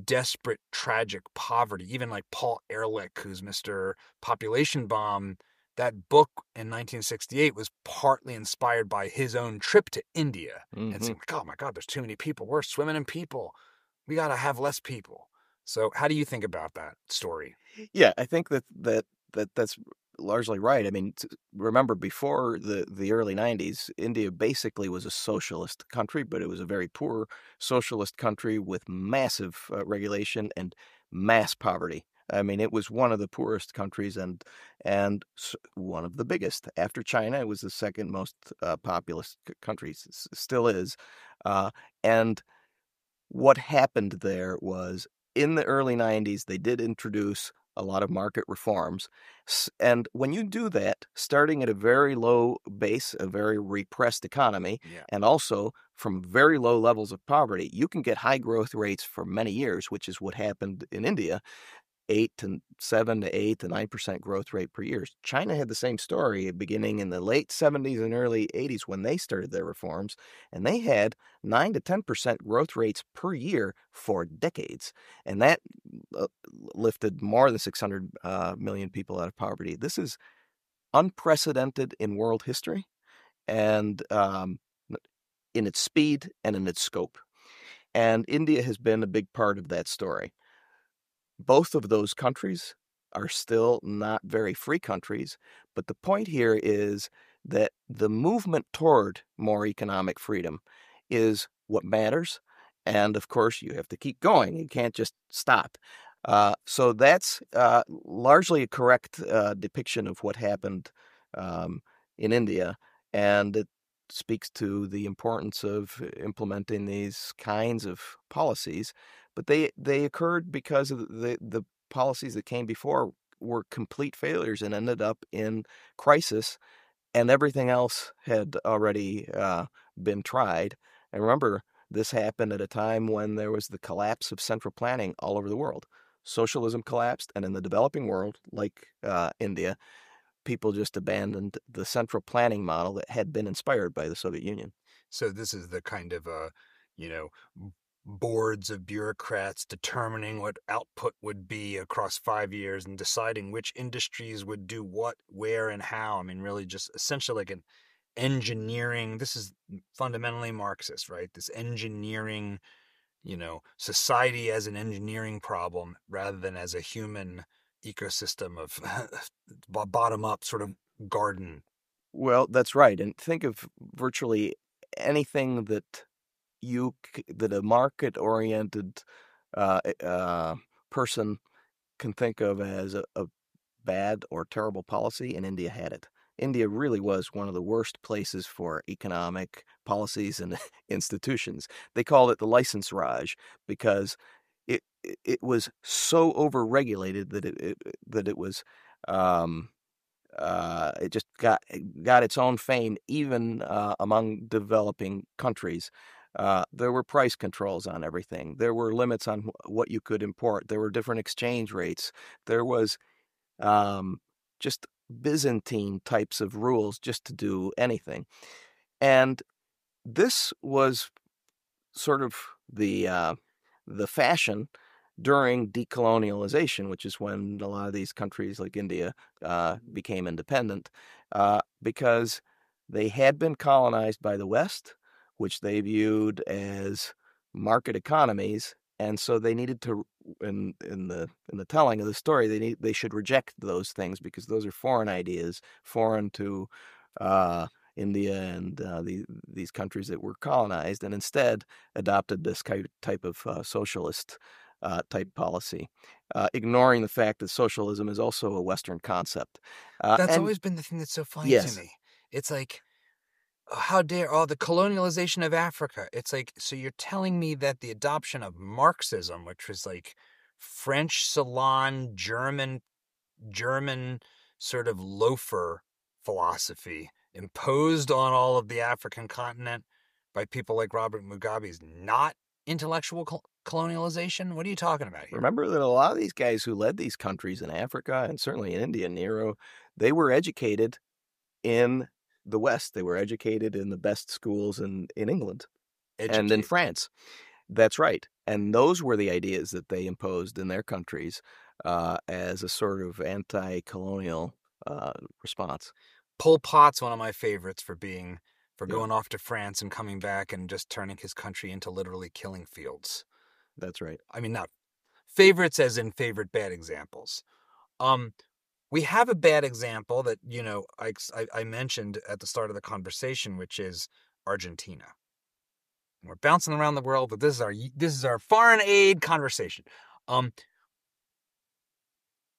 desperate, tragic poverty. Even like Paul Ehrlich, who's Mr. Population Bomb, that book in 1968 was partly inspired by his own trip to India and Mm-hmm. saying, like, oh my God, there's too many people. We're swimming in people. We got to have less people. So, how do you think about that story? Yeah, I think that's largely right. I mean, remember before the early 90s, India basically was a socialist country, but it was a very poor socialist country with massive regulation and mass poverty. I mean, it was one of the poorest countries and one of the biggest. After China, it was the second most populous country. Still is. Uh, and what happened there was in the early 90s, they did introduce a lot of market reforms. And when you do that, starting at a very low base, a very repressed economy, Yeah. and also from very low levels of poverty, you can get high growth rates for many years, which is what happened in India. 8 to 9% growth rate per year. China had the same story beginning in the late 70s and early 80s when they started their reforms, and they had 9 to 10% growth rates per year for decades. And that lifted more than 600 million people out of poverty. This is unprecedented in world history and in its speed and in its scope. And India has been a big part of that story. Both of those countries are still not very free countries, but the point here is that the movement toward more economic freedom is what matters. And of course, you have to keep going. You can't just stop. So that's largely a correct depiction of what happened um, in India. And it speaks to the importance of implementing these kinds of policies. But they occurred because of the policies that came before were complete failures and ended up in crisis, and everything else had already been tried. And remember, this happened at a time when there was the collapse of central planning all over the world. Socialism collapsed, and in the developing world, like India, people just abandoned the central planning model that had been inspired by the Soviet Union. So this is the kind of you know, boards of bureaucrats determining what output would be across 5 years and deciding which industries would do what, where, and how. I mean, really just essentially like an engineering. This is fundamentally Marxist, right? This engineering, society as an engineering problem rather than as a human ecosystem of bottom up sort of garden. Well, that's right. And think of virtually anything that a market-oriented person can think of as a bad or terrible policy, and India had it. India really was one of the worst places for economic policies and institutions. They called it the license Raj because it was so overregulated that it was um, it just got its own fame even among developing countries. There were price controls on everything. There were limits on what you could import. There were different exchange rates. There was um, just Byzantine types of rules just to do anything. And this was sort of the fashion during decolonialization, which is when a lot of these countries like India became independent, because they had been colonized by the West, which they viewed as market economies, and so they needed to, in the telling of the story, they should reject those things because those are foreign ideas, foreign to uh, India and these countries that were colonized, and instead adopted this type of socialist type policy, ignoring the fact that socialism is also a Western concept. That's And always been the thing that's so funny to yes, me. It's like, how dare, the colonialization of Africa. It's like, so you're telling me that the adoption of Marxism, which was like French salon, German sort of loafer philosophy imposed on all of the African continent by people like Robert Mugabe, is not intellectual colonialization? What are you talking about here? remember that a lot of these guys who led these countries in Africa and certainly in India, Nero, they were educated in the West. They were educated in the best schools in England and in Educate. France. That's right. And those were the ideas that they imposed in their countries as a sort of anti-colonial response. Pol Pot's one of my favorites for Yeah, going off to France and coming back and just turning his country into literally killing fields. that's right. I mean, not favorites as in favorite bad examples. Um, we have a bad example that I mentioned at the start of the conversation, which is Argentina. We're bouncing around the world, but this is our foreign aid conversation. Um,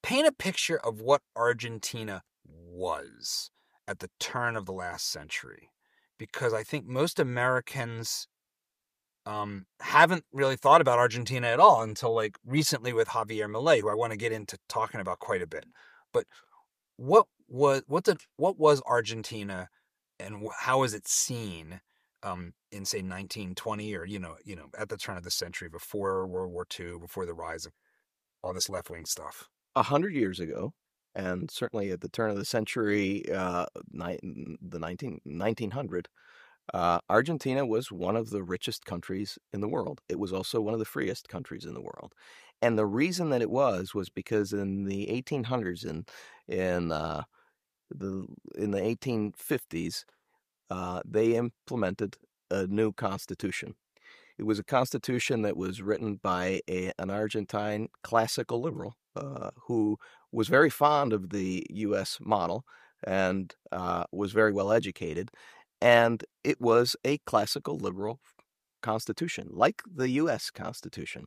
paint a picture of what Argentina was at the turn of the last century, because I think most Americans haven't really thought about Argentina at all until like recently with Javier Milei, who I want to get into talking about quite a bit. But what was Argentina, and how was it seen in say 1920, or at the turn of the century, before World War II, before the rise of all this left wing stuff? 100 years ago, and certainly at the turn of the century, the 1900, Argentina was one of the richest countries in the world. It was also one of the freest countries in the world. And the reason that it was because in the 1800s, in the 1850s, they implemented a new constitution. It was a constitution that was written by an Argentine classical liberal who was very fond of the U.S. model and was very well educated. And it was a classical liberal constitution, like the U.S. Constitution.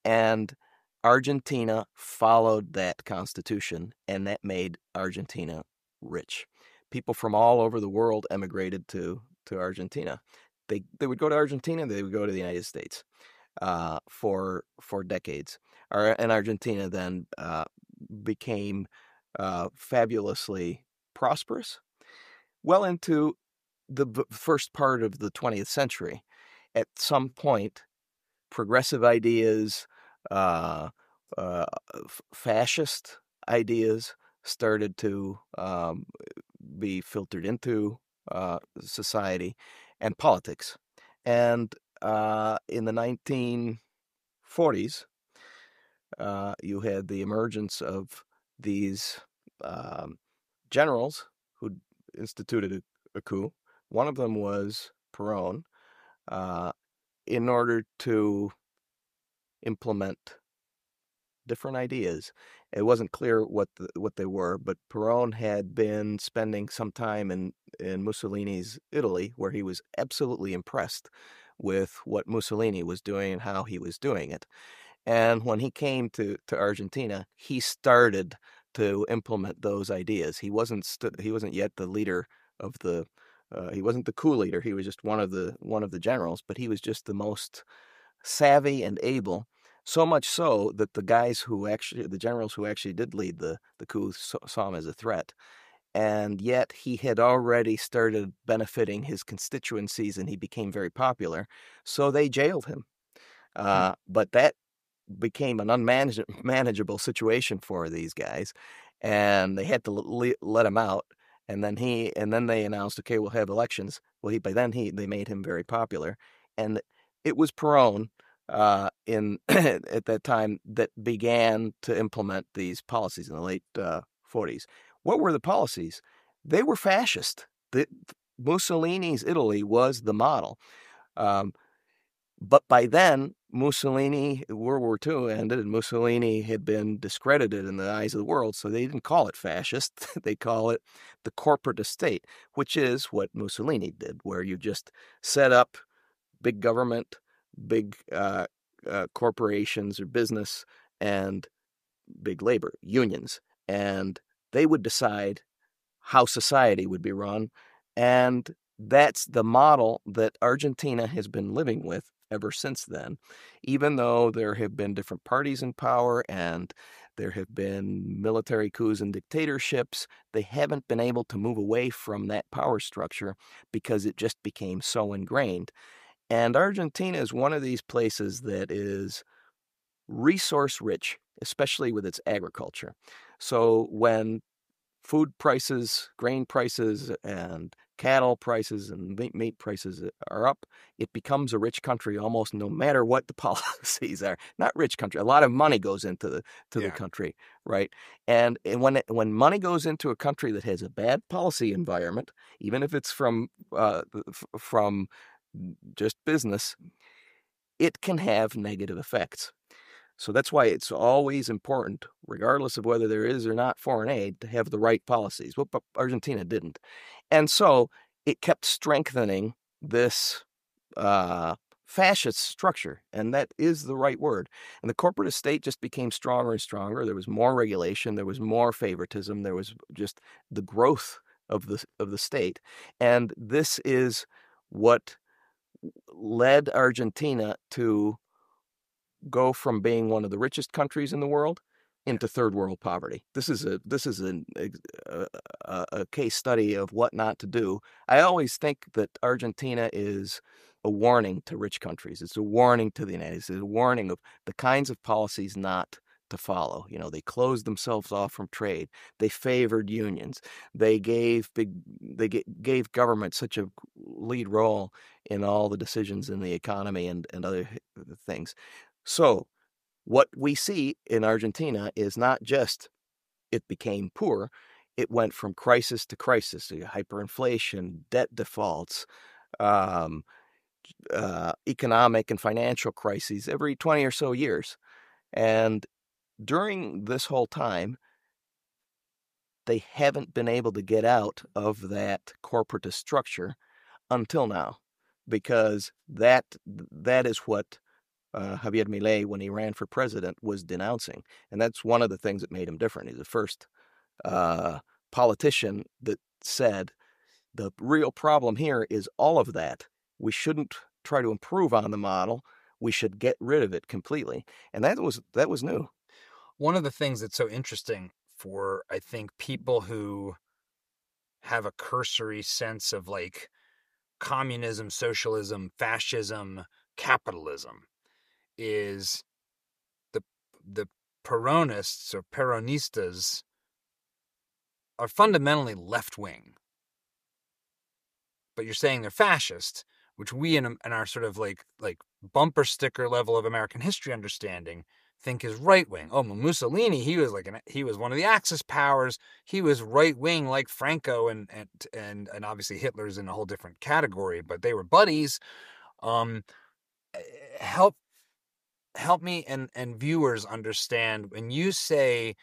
And Argentina followed that constitution, and that made Argentina rich. People from all over the world emigrated to Argentina. They would go to Argentina, they would go to the United States for decades. And Argentina then became fabulously prosperous well into the first part of the 20th century. At some point, progressive ideas, uh, fascist ideas started to be filtered into society and politics. And in the 1940s, you had the emergence of these generals who instituted a coup. One of them was Perón, in order to implement different ideas. It wasn't clear what they were, but Perón had been spending some time in Mussolini's Italy, where he was absolutely impressed with what Mussolini was doing and how he was doing it. And when he came to Argentina, he started to implement those ideas. He wasn't yet the leader of the he wasn't the coup leader. He was just one of the generals, but he was just the most savvy and able. So much so that the generals who actually did lead the coup saw him as a threat. And yet he had already started benefiting his constituencies, and he became very popular. So they jailed him. But that became an unmanageable situation for these guys, and they had to let him out. And then they announced, okay, we'll have elections. Well, they made him very popular, and it was Perón in at that time that began to implement these policies in the late 40s. What were the policies? They were fascist. Mussolini's Italy was the model. But by then, World War II ended, and Mussolini had been discredited in the eyes of the world, so they didn't call it fascist. They call it the corporate state, which is what Mussolini did, where you just set up big government, big corporations or business, and big labor unions, and they would decide how society would be run. And that's the model that Argentina has been living with ever since then, even though there have been different parties in power and there have been military coups and dictatorships. They haven't been able to move away from that power structure because it just became so ingrained. And Argentina is one of these places that is resource rich, especially with its agriculture. So when food prices, grain prices, and cattle prices and meat prices are up, it becomes a rich country almost no matter what the policies are. Not rich country. A lot of money goes into the country, right? And when money goes into a country that has a bad policy environment, even if it's from just business, it can have negative effects. So that's why it's always important, regardless of whether there is or not foreign aid, to have the right policies. Well, but Argentina didn't. And so it kept strengthening this fascist structure, and that is the right word. And the corporate estate just became stronger and stronger. There was more regulation, there was more favoritism, there was just the growth of the state. And this is what led Argentina to go from being one of the richest countries in the world into third world poverty. This is a case study of what not to do. I always think that Argentina is a warning to rich countries. It's a warning to the United States. It's a warning of the kinds of policies not to follow. You know, they closed themselves off from trade. They favored unions. They gave government such a lead role in all the decisions in the economy and other things. So what we see in Argentina is not just it became poor, it went from crisis to crisis, hyperinflation, debt defaults, um, economic and financial crises every 20 or so years. And during this whole time, they haven't been able to get out of that corporatist structure until now, because that is what Javier Milei, when he ran for president, was denouncing. And that's one of the things that made him different. He's the first politician that said, the real problem here is all of that. We shouldn't try to improve on the model. We should get rid of it completely. And that was new. One of the things that's so interesting for, I think, people who have a cursory sense of like communism, socialism, fascism, capitalism is the Peronists or Peronistas are fundamentally left-wing. But you're saying they're fascist, which we in our sort of like bumper sticker level of American history understanding think is right-wing. Oh, Mussolini, he was one of the Axis powers. He was right-wing like Franco and obviously Hitler's in a whole different category, but they were buddies. Help me and viewers understand when you say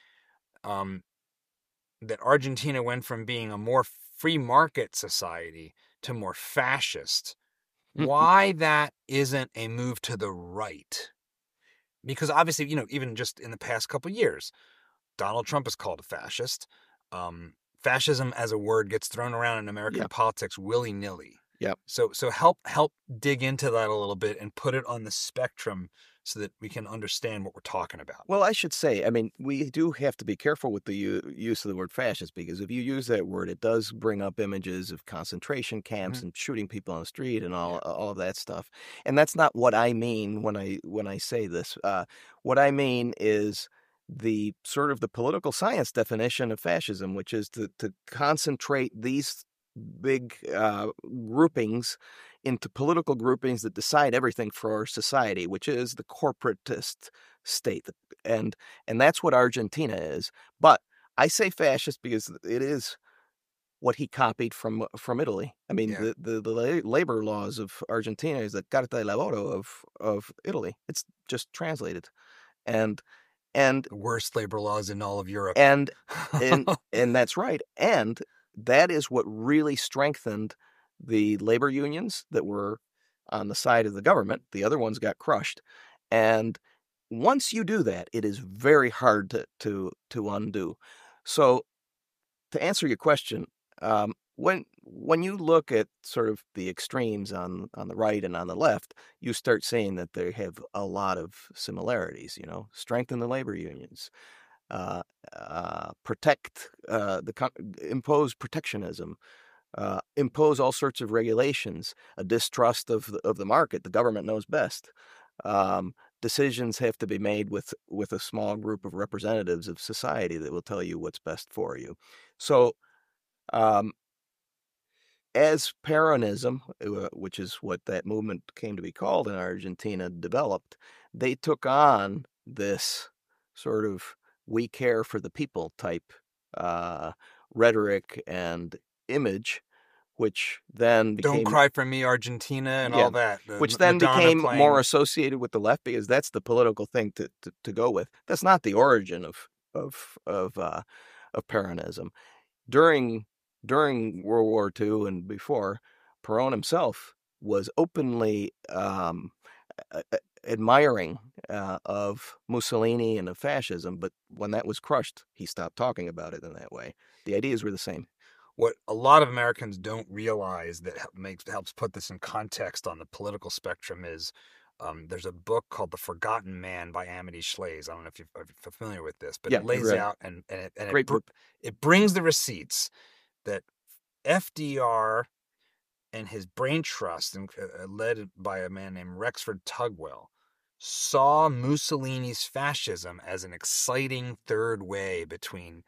that Argentina went from being a more free market society to more fascist, why that isn't a move to the right? Because obviously, even just in the past couple of years, Donald Trump is called a fascist. Fascism as a word gets thrown around in American politics willy-nilly. Yep. So help dig into that a little bit and put it on the spectrum so that we can understand what we're talking about. Well, I should say, I mean, we do have to be careful with the use of the word fascist, because if you use that word, it does bring up images of concentration camps and shooting people on the street and all of that stuff. And that's not what I mean when I say this. What I mean is the sort of the political science definition of fascism, which is to concentrate these big groupings into political groupings that decide everything for society, which is the corporatist state. And that's what Argentina is. But I say fascist because it is what he copied from Italy. I mean, the labor laws of Argentina is the Carta del Lavoro of Italy. It's just translated. And the worst labor laws in all of Europe. And that's right. And that is what really strengthened the labor unions that were on the side of the government. The other ones got crushed. And once you do that, it is very hard to undo. So to answer your question, when you look at sort of the extremes on the right and on the left, you start seeing that they have a lot of similarities. Strengthen the labor unions, impose protectionism, impose all sorts of regulations, a distrust of the market. The government knows best. Decisions have to be made with a small group of representatives of society that will tell you what's best for you. So, as Peronism, which is what that movement came to be called in Argentina, developed, they took on this sort of we care for the people type rhetoric and image, which then became Don't Cry for Me, Argentina, and all that. Which then became more associated with the left, because that's the political thing to go with. That's not the origin of Peronism. During World War II and before, Perón himself was openly admiring of Mussolini and of fascism, but when that was crushed, he stopped talking about it in that way. The ideas were the same. What a lot of Americans don't realize that helps put this in context on the political spectrum is there's a book called The Forgotten Man by Amity Shlaes. I don't know if you're familiar with this, but Yeah, it I've lays read it. out and Great book. it brings the receipts that FDR and his brain trust, led by a man named Rexford Tugwell, saw Mussolini's fascism as an exciting third way between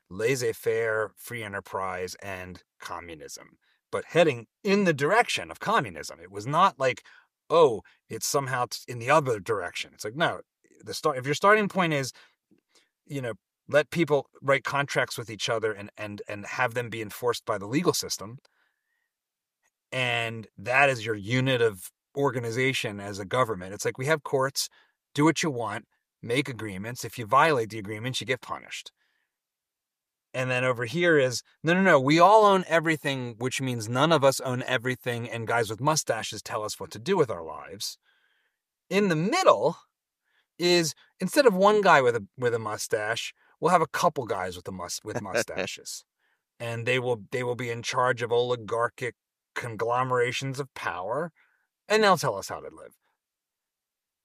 laissez-faire, free enterprise, and communism, but heading in the direction of communism. It was not like, oh, it's somehow in the other direction. It's like, no, if your starting point is, you know, let people write contracts with each other and have them be enforced by the legal system, and that is your unit of organization as a government. It's like, we have courts, do what you want, make agreements. If you violate the agreements, you get punished. And then over here is, no, we all own everything, which means none of us own everything, and guys with mustaches tell us what to do with our lives. In the middle is, instead of one guy with a mustache, we'll have a couple guys with mustaches. And they will be in charge of oligarchic conglomerations of power, and they'll tell us how to live.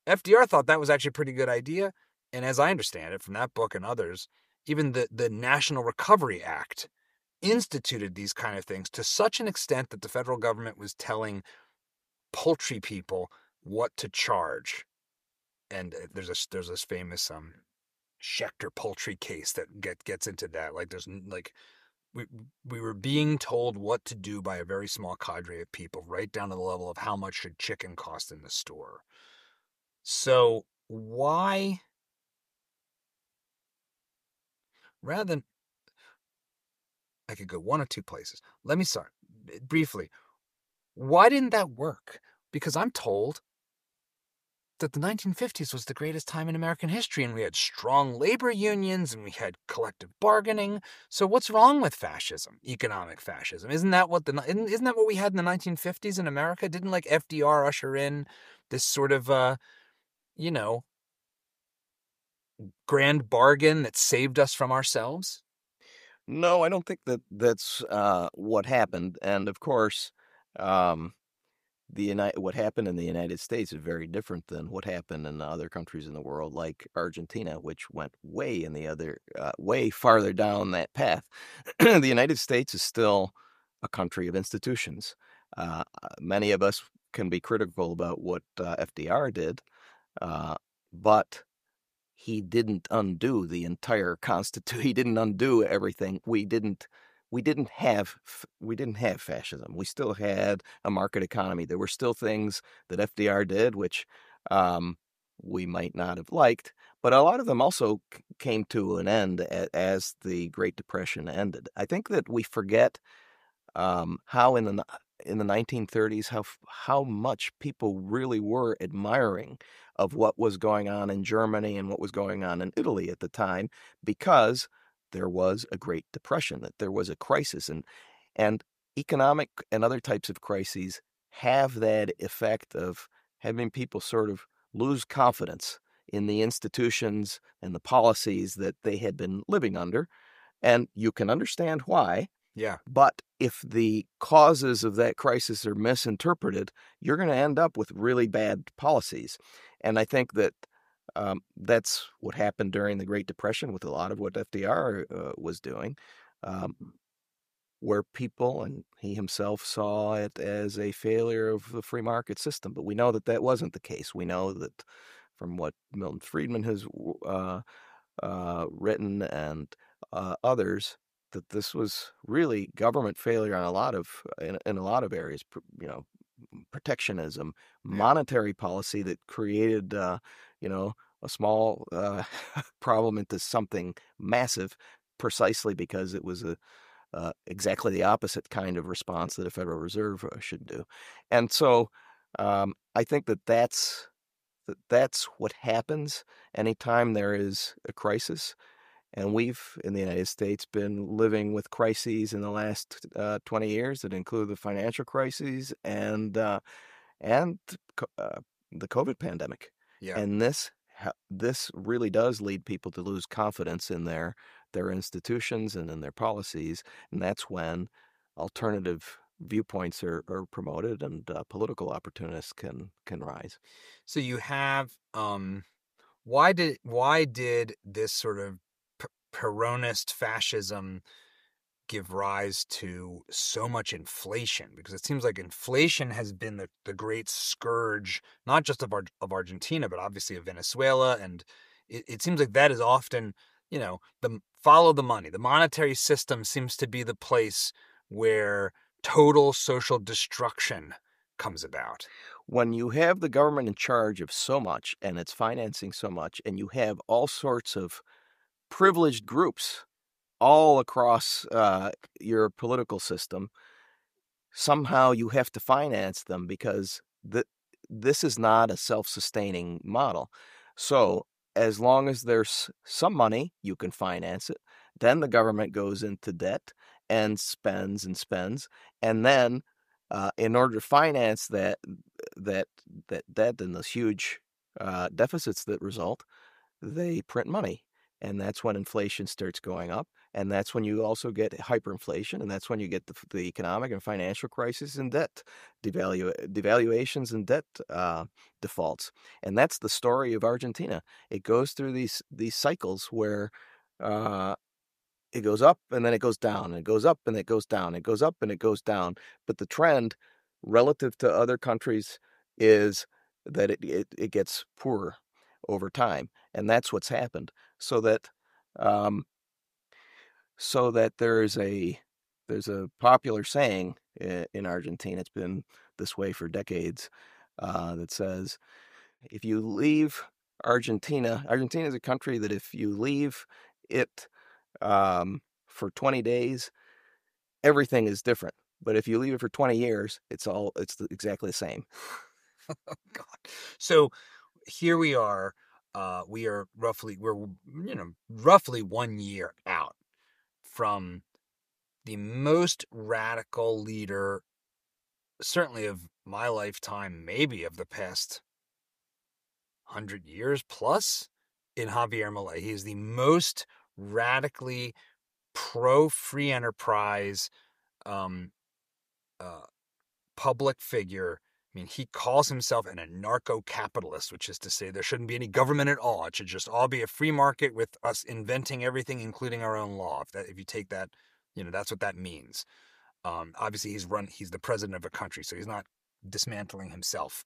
FDR thought that was actually a pretty good idea, and as I understand it from that book and others, even the National Recovery Act instituted these kind of things to such an extent that the federal government was telling poultry people what to charge. And there's this famous Schechter poultry case that gets into that. Like, there's like, we were being told what to do by a very small cadre of people, right down to the level of how much should chicken cost in the store. So why, rather than, I could go one of two places. Let me start briefly. Why didn't that work? Because I'm told that the 1950s was the greatest time in American history, and we had strong labor unions and we had collective bargaining. So what's wrong with fascism, economic fascism? Isn't that what we had in the 1950s in America? Didn't like FDR usher in this sort of you know, grand bargain that saved us from ourselves? No, I don't think that that's what happened. And of course, um, what happened in the United States is very different than what happened in other countries in the world, like Argentina, which went way farther down that path. The United States is still a country of institutions. Many of us can be critical about what FDR did, but he didn't undo the entire constitution. He didn't undo everything. We didn't have fascism. We still had a market economy. There were still things that FDR did which we might not have liked, but a lot of them also came to an end as the Great Depression ended. I think that we forget how in the 1930s how much people really were admiring of what was going on in Germany and what was going on in Italy at the time, because there was a Great Depression, that there was a crisis, and economic and other types of crises have that effect of having people sort of lose confidence in the institutions and the policies that they had been living under. And you can understand why. Yeah. But if the causes of that crisis are misinterpreted, you're going to end up with really bad policies. And I think that that's what happened during the Great Depression with a lot of what FDR was doing, um, where people, and he himself, saw it as a failure of the free market system. But we know that that wasn't the case. We know that from what Milton Friedman has written and others, that this was really government failure on in a lot of areas. Protectionism, Yeah. monetary policy that created a small problem into something massive, precisely because it was exactly the opposite kind of response that a Federal Reserve should do. And so I think that's what happens anytime there is a crisis. And we've, in the United States, been living with crises in the last 20 years that include the financial crises and the COVID pandemic. Yeah. And this really does lead people to lose confidence in their institutions and in their policies, and that's when alternative viewpoints are promoted and political opportunists can rise. So you have why did this sort of Peronist fascism give rise to so much inflation? Because it seems like inflation has been the great scourge, not just of Argentina, but obviously of Venezuela. And it seems like that is often, the follow the money. The monetary system seems to be the place where total social destruction comes about. When you have the government in charge of so much and it's financing so much, and you have all sorts of privileged groups all across your political system, somehow you have to finance them because this is not a self-sustaining model. So as long as there's some money, you can finance it. Then the government goes into debt and spends and spends, and then in order to finance that debt and those huge deficits that result, they print money. And that's when inflation starts going up. And that's when you also get hyperinflation. And that's when you get the economic and financial crisis and debt devaluations and debt defaults. And that's the story of Argentina. It goes through these cycles where uh, it goes up and then it goes down, and it goes up and it goes down, it goes up and it goes down. But the trend relative to other countries is that it gets poorer over time. And that's what's happened. So that um, there's a popular saying in Argentina, it's been this way for decades, that says, if you leave Argentina is a country that if you leave it for 20 days, everything is different. But if you leave it for 20 years, it's exactly the same. Oh God. So here we are. We're roughly 1 year out from the most radical leader, certainly of my lifetime, maybe of the past 100 years plus, in Javier Milei. He is the most radically pro free enterprise um, uh, public figure. I mean, he calls himself an anarcho-capitalist, which is to say there shouldn't be any government at all. It should just all be a free market with us inventing everything, including our own law. If you take that, that's what that means. Obviously, he's the president of a country, so he's not dismantling himself,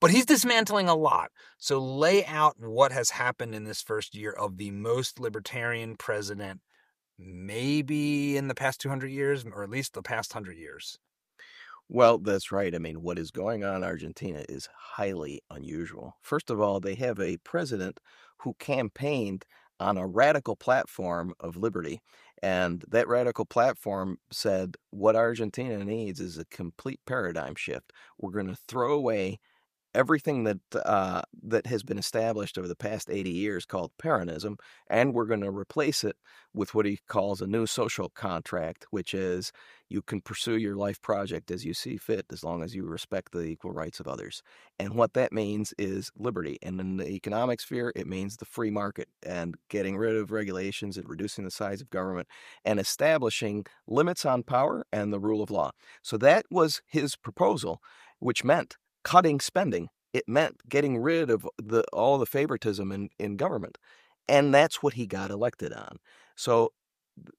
but he's dismantling a lot. So lay out what has happened in this first year of the most libertarian president, maybe in the past 200 years, or at least the past 100 years. Well, that's right. I mean, what is going on in Argentina is highly unusual. First of all, they have a president who campaigned on a radical platform of liberty. And that radical platform said what Argentina needs is a complete paradigm shift. We're going to throw away everything that has been established over the past 80 years called Peronism, and we're going to replace it with what he calls a new social contract, which is you can pursue your life project as you see fit as long as you respect the equal rights of others. And what that means is liberty. And in the economic sphere, it means the free market and getting rid of regulations and reducing the size of government and establishing limits on power and the rule of law. So that was his proposal, which meant cutting spending. It meant getting rid of all the favoritism in government. And that's what he got elected on. So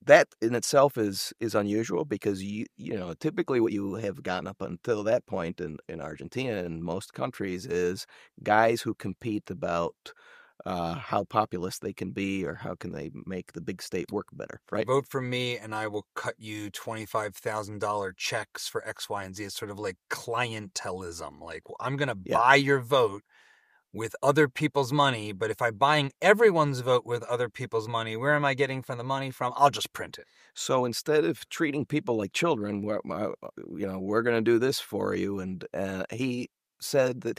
that in itself is unusual because typically what you have gotten up until that point in Argentina and most countries is guys who compete about how populist they can be or how can they make the big state work better, right? Vote for me and I will cut you $25,000 checks for X, Y, and Z. It's sort of like clientelism. Like, well, I'm going to Yeah. buy your vote with other people's money, but if I'm buying everyone's vote with other people's money, where am I getting from the money from? I'll just print it. So instead of treating people like children, we're going to do this for you. And he said that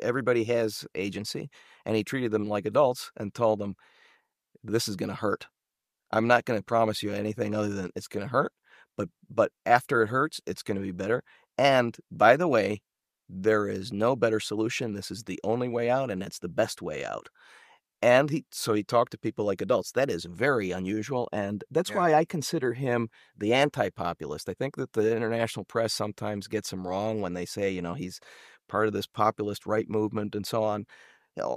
everybody has agency, and he treated them like adults and told them, this is going to hurt. I'm not going to promise you anything other than it's going to hurt, but after it hurts, it's going to be better. And by the way, There is no better solution. This is the only way out, and it's the best way out. And he talked to people like adults. That is very unusual, and that's Yeah. why I consider him the anti-populist. I think that the international press sometimes gets him wrong when they say, he's part of this populist right movement and so on.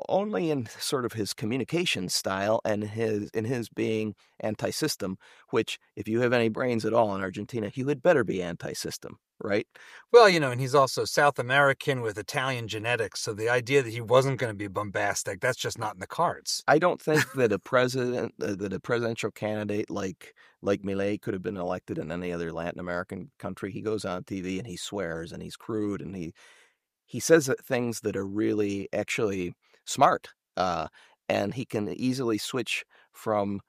Only in sort of his communication style and his being anti-system, which, if you have any brains at all in Argentina, you had better be anti-system, right? Well, and he's also South American with Italian genetics, so the idea that he wasn't going to be bombastic, that's just not in the cards. I don't think that a presidential candidate like Milei could have been elected in any other Latin American country. He goes on TV and he swears and he's crude and he says things that are really actually smart, and he can easily switch from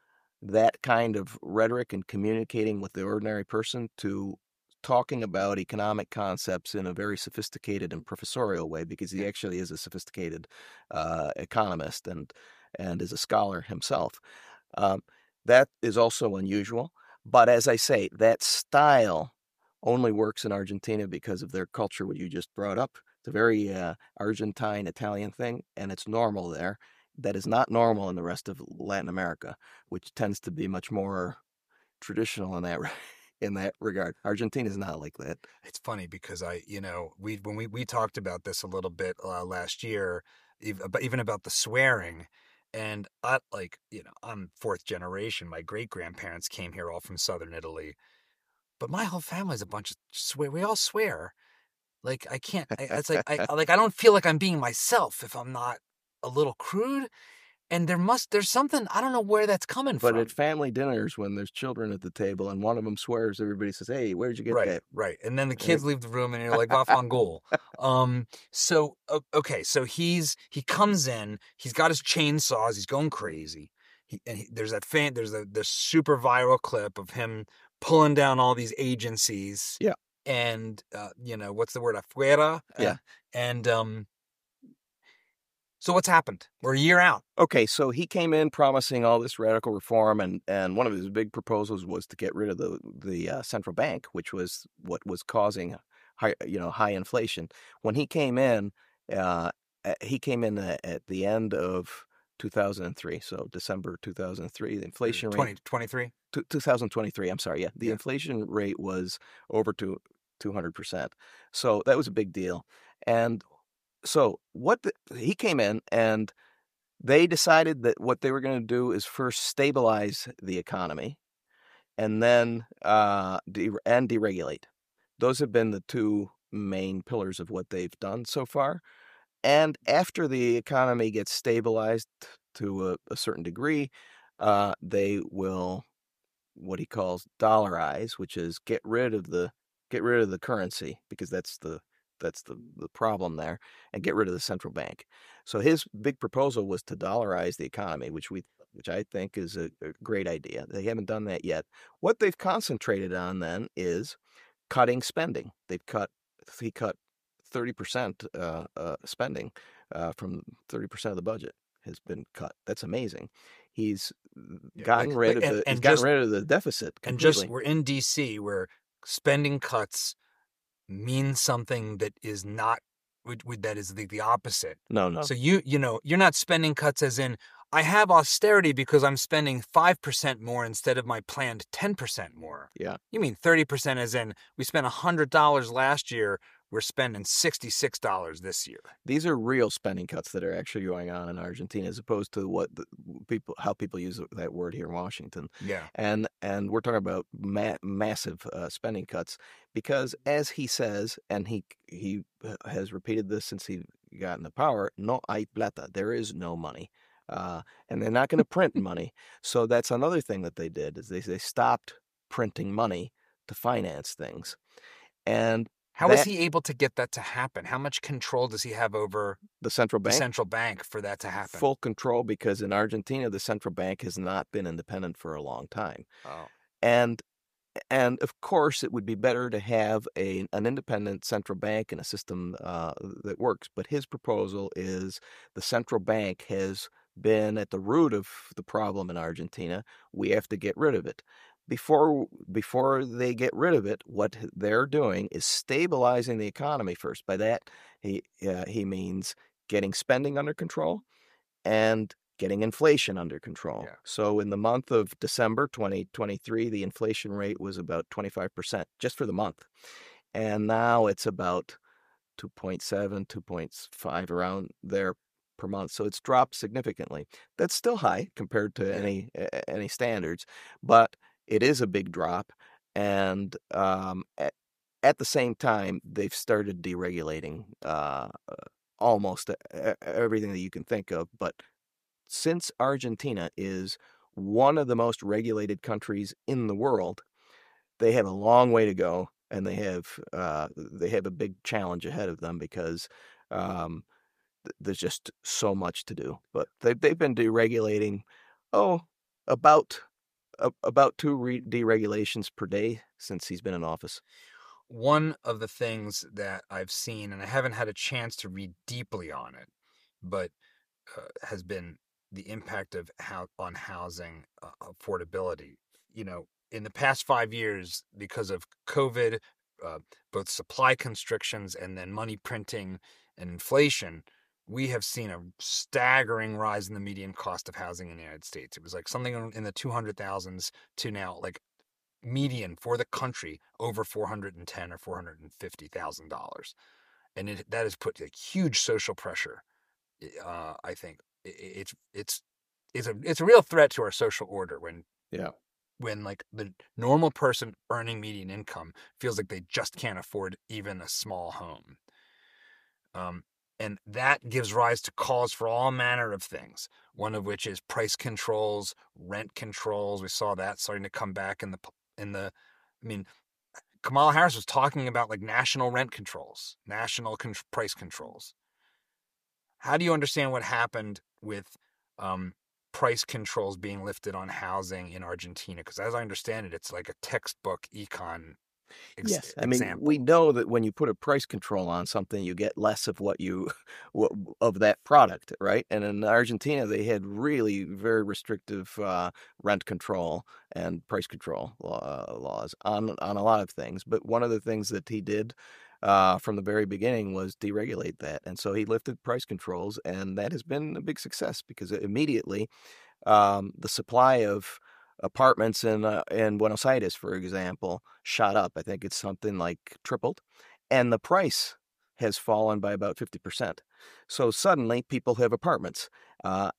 that kind of rhetoric and communicating with the ordinary person to talking about economic concepts in a very sophisticated and professorial way, because he actually is a sophisticated economist and is a scholar himself. Um, that is also unusual, but as I say, that style only works in Argentina because of their culture, what you just brought up. It's a very Argentine Italian thing, and it's normal there. That is not normal in the rest of Latin America, which tends to be much more traditional in that in that regard. Argentina is not like that. It's funny because we talked about this a little bit last year, even about the swearing, and I'm fourth generation. My great grandparents came here all from southern Italy, but my whole family's a bunch of swear. We all swear. Like I can't. It's like I don't feel like I'm being myself if I'm not a little crude. And there's something, I don't know where that's coming But from. at family dinners, when there's children at the table and one of them swears, everybody says, "Hey, where'd you get that?" Right. And then the kids leave the room and you're like, va fangool. So he comes in, he's got his chainsaws, he's going crazy. There's the super viral clip of him pulling down all these agencies. Yeah. And, what's the word? Afuera. Yeah. And, so what's happened? We're a year out. Okay, so he came in promising all this radical reform, and one of his big proposals was to get rid of the central bank, which was what was causing high inflation. When uh, he came in at the end of 2003, so December 2003. The inflation rate 2023. 2023. I'm sorry, yeah, the inflation rate was over 200%. So that was a big deal, and so he came in and they decided that what they were going to do is first stabilize the economy and then deregulate. Those have been the two main pillars of what they've done so far. And after the economy gets stabilized to a certain degree, they will, what he calls, dollarize, which is get rid of the currency, because that's the problem there, and get rid of the central bank. So his big proposal was to dollarize the economy, which I think is a great idea. They haven't done that yet. What they've concentrated on then is cutting spending. He cut 30% spending, from 30% of the budget has been cut. That's amazing. He's gotten rid of the deficit completely. And just we're in DC where spending cuts mean something that is not that is the opposite. No. So you're not spending cuts as in I have austerity because I'm spending 5% more instead of my planned 10% more. Yeah. You mean 30% as in we spent $100 last year, we're spending $66 this year. These are real spending cuts that are actually going on in Argentina, as opposed to how people use that word here in Washington. Yeah. And we're talking about massive spending cuts, because, as he says, and he has repeated this since he got into power, no hay plata, there is no money. And they're not going to print money. So that's another thing that they did, is they stopped printing money to finance things. And how is he able to get that to happen? How much control does he have over the central bank? The central bank for that to happen? Full control, because in Argentina, the central bank has not been independent for a long time. Oh. And of course, it would be better to have an independent central bank and a system that works. But his proposal is the central bank has been at the root of the problem in Argentina. We have to get rid of it. Before they get rid of it, what they're doing is stabilizing the economy first. By that, he means getting spending under control and getting inflation under control. Yeah. So in the month of December 2023, the inflation rate was about 25% just for the month. And now it's about 2.7, 2.5 around there per month. So it's dropped significantly. That's still high compared to any standards, but it is a big drop. And at the same time, they've started deregulating almost everything that you can think of. But since Argentina is one of the most regulated countries in the world, they have a long way to go, and they have a big challenge ahead of them because um, there's just so much to do. But they've been deregulating, about two deregulations per day since he's been in office. One of the things that I've seen, and I haven't had a chance to read deeply on it, but has been the impact of on housing affordability. In the past 5 years, because of COVID, both supply constrictions and then money printing and inflation, we have seen a staggering rise in the median cost of housing in the United States. It was like something in the 200,000s to now like median for the country over $410,000 or $450,000, and that has put a huge social pressure. I think it's a real threat to our social order Yeah. when like the normal person earning median income feels like they just can't afford even a small home. And that gives rise to calls for all manner of things, one of which is price controls, rent controls. We saw that starting to come back I mean, Kamala Harris was talking about like national rent controls, price controls. How do you understand what happened with price controls being lifted on housing in Argentina? Because as I understand it, it's like a textbook econ Yes, I mean, we example. know that when you put a price control on something, you get less of of that product, right? And in Argentina, they had really very restrictive rent control and price control laws on a lot of things. But one of the things that he did from the very beginning was deregulate that, and so he lifted price controls, and that has been a big success because immediately the supply of apartments in Buenos Aires, for example, shot up. I think it's something like tripled, and the price has fallen by about 50%. So suddenly, people have apartments,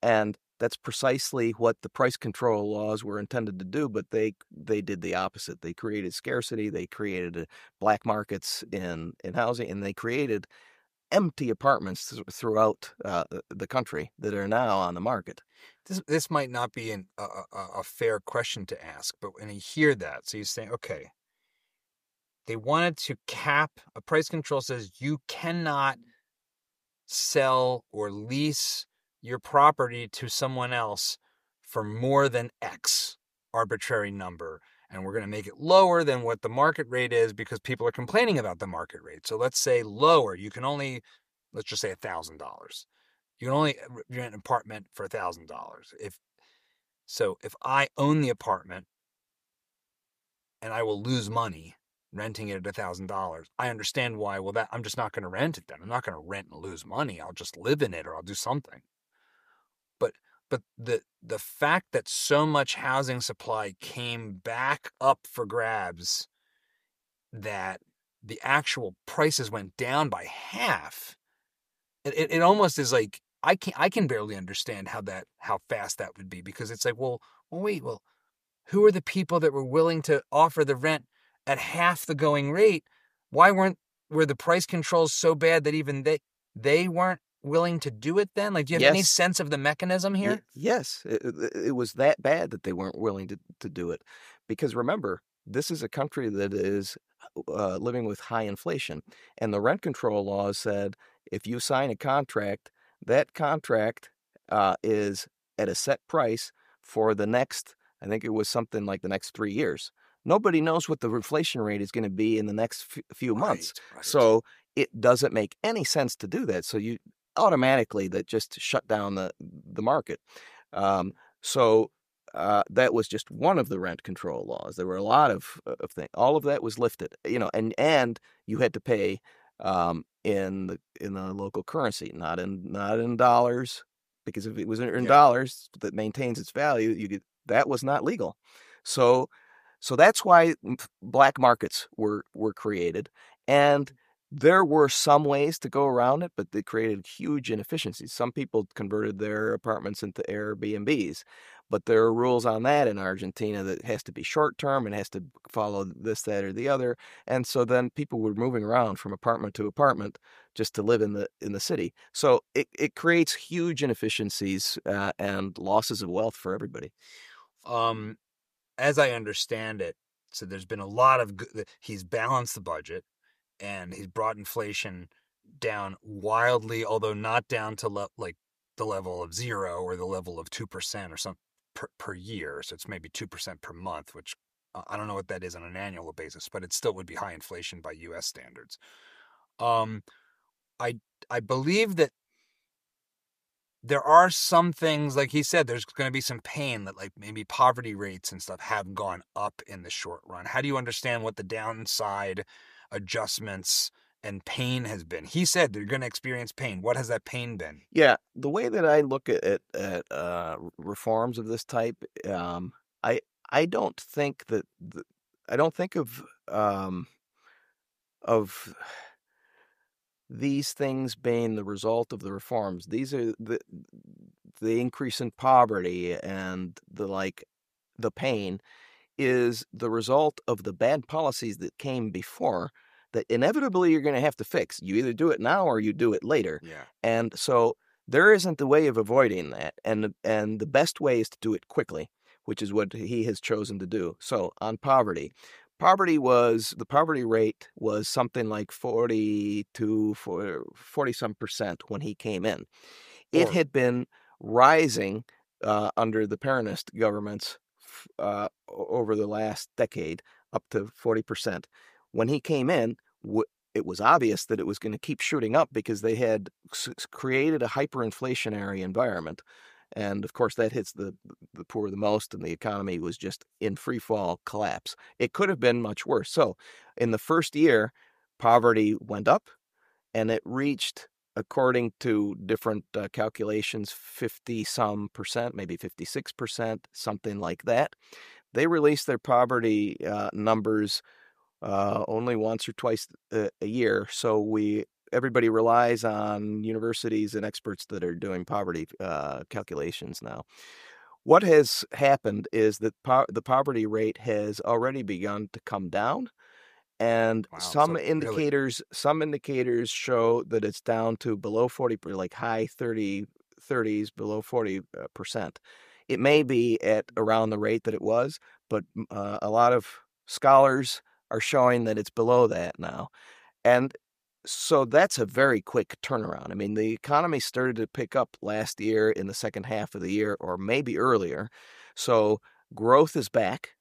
and that's precisely what the price control laws were intended to do. But they did the opposite. They created scarcity. They created black markets in housing, and they created empty apartments throughout the country that are now on the market. This might not be a fair question to ask, but when you hear that, so you say, okay, they wanted to cap a price control says you cannot sell or lease your property to someone else for more than X arbitrary number. And we're going to make it lower than what the market rate is because people are complaining about the market rate. So let's say lower. Let's just say $1,000. You can only rent an apartment for $1,000. If I own the apartment and I will lose money renting it at $1,000, I understand why. Well, I'm just not going to rent it then. I'm not going to rent and lose money. I'll just live in it or I'll do something. But the fact that so much housing supply came back up for grabs that the actual prices went down by half, it almost is like I can barely understand how fast that would be because it's like, wait, who are the people that were willing to offer the rent at half the going rate? Why were the price controls so bad that even they weren't willing to do it then? Like, do you have any Yes, sense of the mechanism here? yes, it was that bad that they weren't willing to do it. Because remember, this is a country that is living with high inflation. And the rent control laws said if you sign a contract, that contract is at a set price for the next, I think it was something like the next 3 years. Nobody knows what the inflation rate is going to be in the next few months. Right. So it doesn't make any sense to do that. So automatically that just shut down the market. Um, so that was just one of the rent control laws. There were a lot of things. All of that was lifted, and you had to pay in the local currency, not in dollars, because if it was in Yeah. dollars that maintains its value, that was not legal. So that's why black markets were created, and there were some ways to go around it, but they created huge inefficiencies. Some people converted their apartments into Airbnbs, but there are rules on that in Argentina that it has to be short term and has to follow this, that, or the other. And so then people were moving around from apartment to apartment just to live in the city. So it creates huge inefficiencies and losses of wealth for everybody. Um, as I understand it, so there's been a lot of good, he's balanced the budget and he's brought inflation down wildly, although not down to like the level of 0 or the level of 2% or something per year. So it's maybe 2% per month, which I don't know what that is on an annual basis, but it still would be high inflation by U.S. standards. Um, I I believe that there are some things, like he said, there's going to be some pain that like maybe poverty rates and stuff have gone up in the short run. How do you understand what the downside adjustments and pain has been? He said they're going to experience pain. What has that pain been? Yeah, the way that I look at reforms of this type, I I don't think that I don't think of these things being the result of the reforms. These are the increase in poverty and the pain is the result of the bad policies that came before that inevitably you're going to have to fix. You either do it now or you do it later. Yeah. And so there isn't a way of avoiding that. And the best way is to do it quickly, which is what he has chosen to do. So on poverty, the poverty rate was something like 40 to 40 some percent when he came in. It had been rising under the Peronist governments over the last decade up to 40%. When he came in, it was obvious that it was going to keep shooting up because they had created a hyperinflationary environment. And of course, that hits the poor the most, and the economy was just in free fall collapse. It could have been much worse. So, in the first year, poverty went up, and it reached, according to different calculations, 50 some percent, maybe 56%, something like that. They release their poverty numbers only once or twice a year, so everybody relies on universities and experts that are doing poverty calculations now. What has happened is that the poverty rate has already begun to come down, and Wow. some So really, indicators show that it's down to below 40, like high 30s, below 40%. It may be at around the rate that it was, but a lot of scholars are showing that it's below that now. And so that's a very quick turnaround. I mean, the economy started to pick up last year in the second half of the year, or maybe earlier. So growth is back.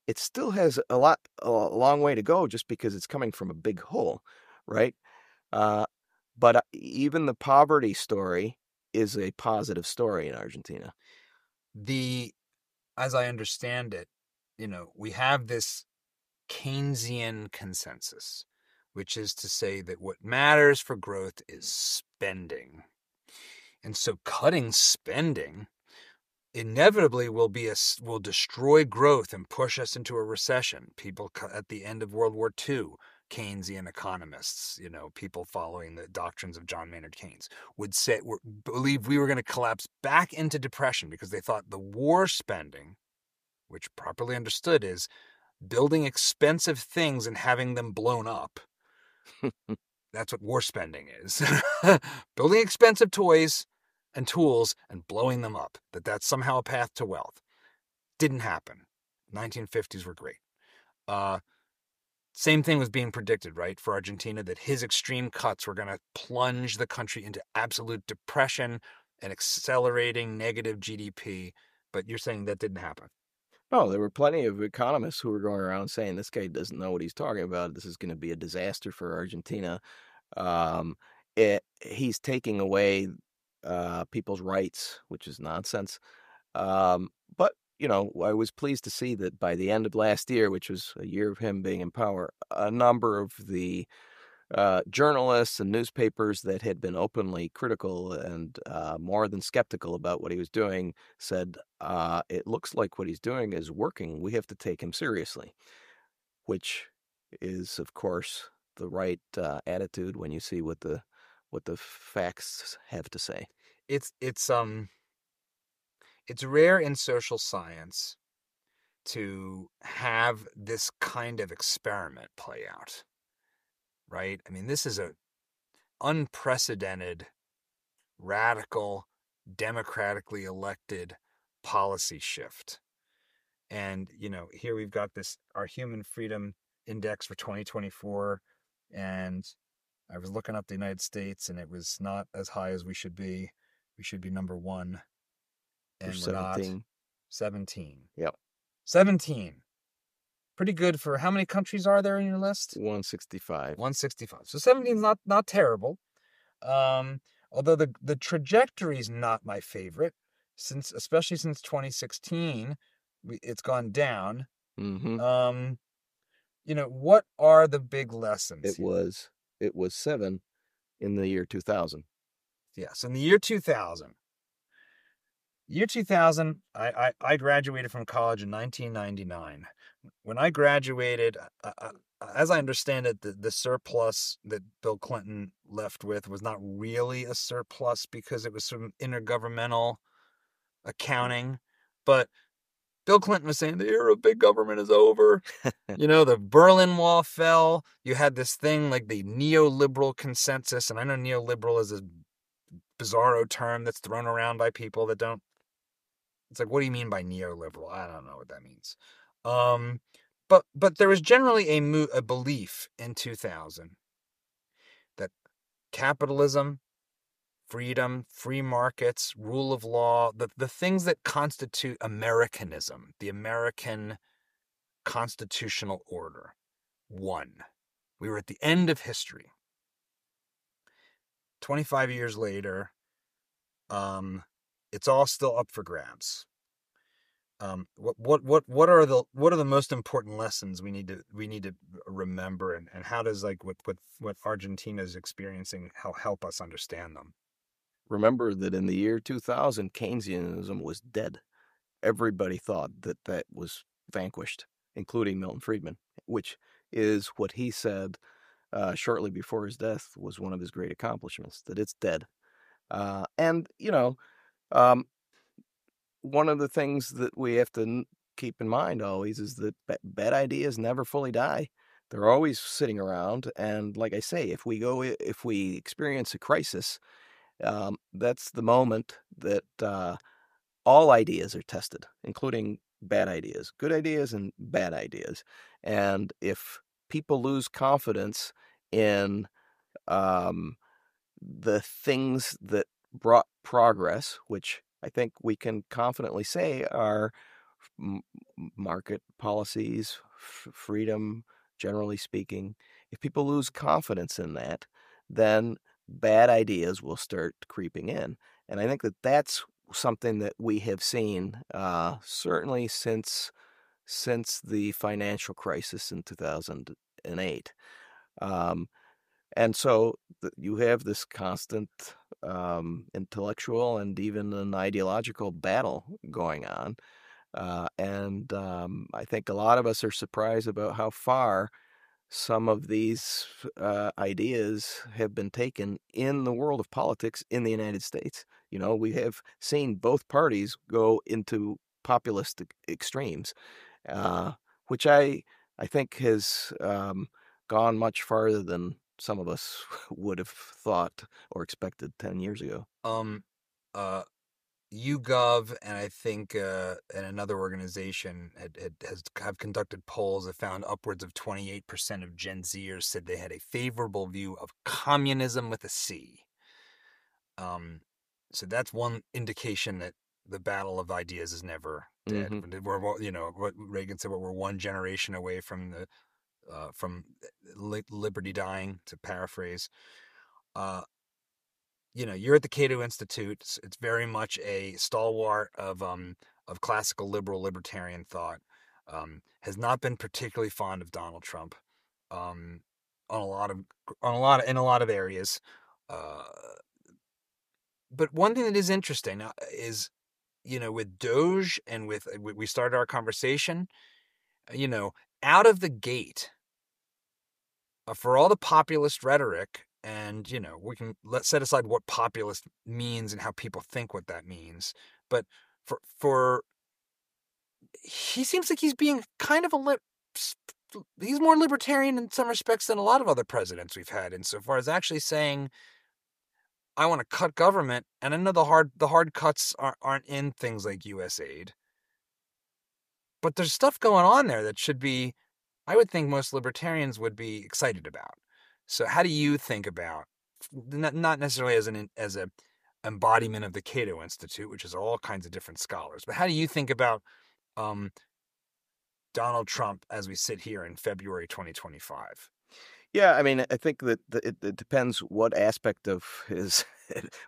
It still has a long way to go just because it's coming from a big hole, right? Uh, but even the poverty story is a positive story in Argentina. as I understand it, we have this Keynesian consensus, which is to say that what matters for growth is spending. And so cutting spending inevitably will destroy growth and push us into a recession. People at the end of World War II, Keynesian economists, people following the doctrines of John Maynard Keynes, believe we were going to collapse back into depression because they thought the war spending, which properly understood is building expensive things and having them blown up. That's what war spending is. Building expensive toys and tools and blowing them up. That's somehow a path to wealth. Didn't happen. 1950s were great. Same thing was being predicted, right, for Argentina, that his extreme cuts were going to plunge the country into absolute depression and accelerating negative GDP. But you're saying that didn't happen. Oh, there were plenty of economists who were going around saying this guy doesn't know what he's talking about. This is going to be a disaster for Argentina. Um, he's taking away people's rights, which is nonsense. But I was pleased to see that by the end of last year, which was a year of him being in power, a number of the journalists and newspapers that had been openly critical and more than skeptical about what he was doing said, it looks like what he's doing is working. We have to take him seriously, which is, of course, the right attitude when you see what the facts have to say. It's rare in social science to have this kind of experiment play out, right? I mean, this is a unprecedented, radical, democratically elected policy shift. And, here we've got our human freedom index for 2024. And I was looking up the United States and it was not as high as we should be. We should be number one. And we're not. 17. 17. Yep. 17. Pretty good for how many countries are there in your list? 165. 165. So 17 is not terrible. Although the trajectory is not my favorite, especially since 2016, it's gone down. Mm-hmm. What are the big lessons It here? was 7 in the year 2000. Yes, in the year 2000. Year 2000, I graduated from college in 1999. When I graduated, as I understand it, the surplus that Bill Clinton left with was not really a surplus because it was some intergovernmental accounting. But Bill Clinton was saying the era of big government is over. The Berlin Wall fell. You had this thing like the neoliberal consensus. And I know neoliberal is a bizarro term that's thrown around by people that don't. It's like, what do you mean by neoliberal? I don't know what that means. But there was generally a belief in 2000 that capitalism, freedom, free markets, rule of law, the things that constitute Americanism, the American constitutional order, won. We were at the end of history. 25 years later, it's all still up for grabs. What are the most important lessons we need to remember, and how does what Argentina is experiencing help us understand them? Remember that in the year 2000, Keynesianism was dead. Everybody thought that was vanquished, including Milton Friedman, which is what he said shortly before his death was one of his great accomplishments, that it's dead. And one of the things that we have to keep in mind always is that bad ideas never fully die. They're always sitting around. And like I say, if we experience a crisis, that's the moment that all ideas are tested, including bad ideas, good ideas and bad ideas. And if people lose confidence in the things that brought progress, which I think we can confidently say are market policies, freedom, generally speaking, if people lose confidence in that, then bad ideas will start creeping in. And I think that that's something that we have seen certainly since the financial crisis in 2008. And so you have this constant intellectual and even an ideological battle going on. And I think a lot of us are surprised about how far some of these ideas have been taken in the world of politics in the United States. We have seen both parties go into populist extremes, which I think has gone much farther than some of us would have thought or expected 10 years ago. YouGov and I think and another organization have conducted polls that found upwards of 28% of Gen Zers said they had a favorable view of communism with a C. So that's one indication that the battle of ideas is never dead. Mm-hmm. We're, what Reagan said, we're one generation away from liberty dying, to paraphrase. you're at the Cato Institute. It's very much a stalwart of classical liberal libertarian thought. Has not been particularly fond of Donald Trump, um, on a lot of in a lot of areas. Uh, but one thing that is interesting is, with DOGE and with we started our conversation, you know, out of the gate, for all the populist rhetoric, and we can let's set aside what populist means and how people think what that means, but for he seems like he's being kind of he's more libertarian in some respects than a lot of other presidents we've had, insofar as actually saying, I want to cut government. And I know the hard cuts aren't in things like USAID, but there's stuff going on there that should be, I would think most libertarians would be excited about. So how do you think about, not necessarily as a embodiment of the Cato Institute, which is all kinds of different scholars, but how do you think about um, Donald Trump as we sit here in February 2025? Yeah, I mean, I think that it depends what aspect of his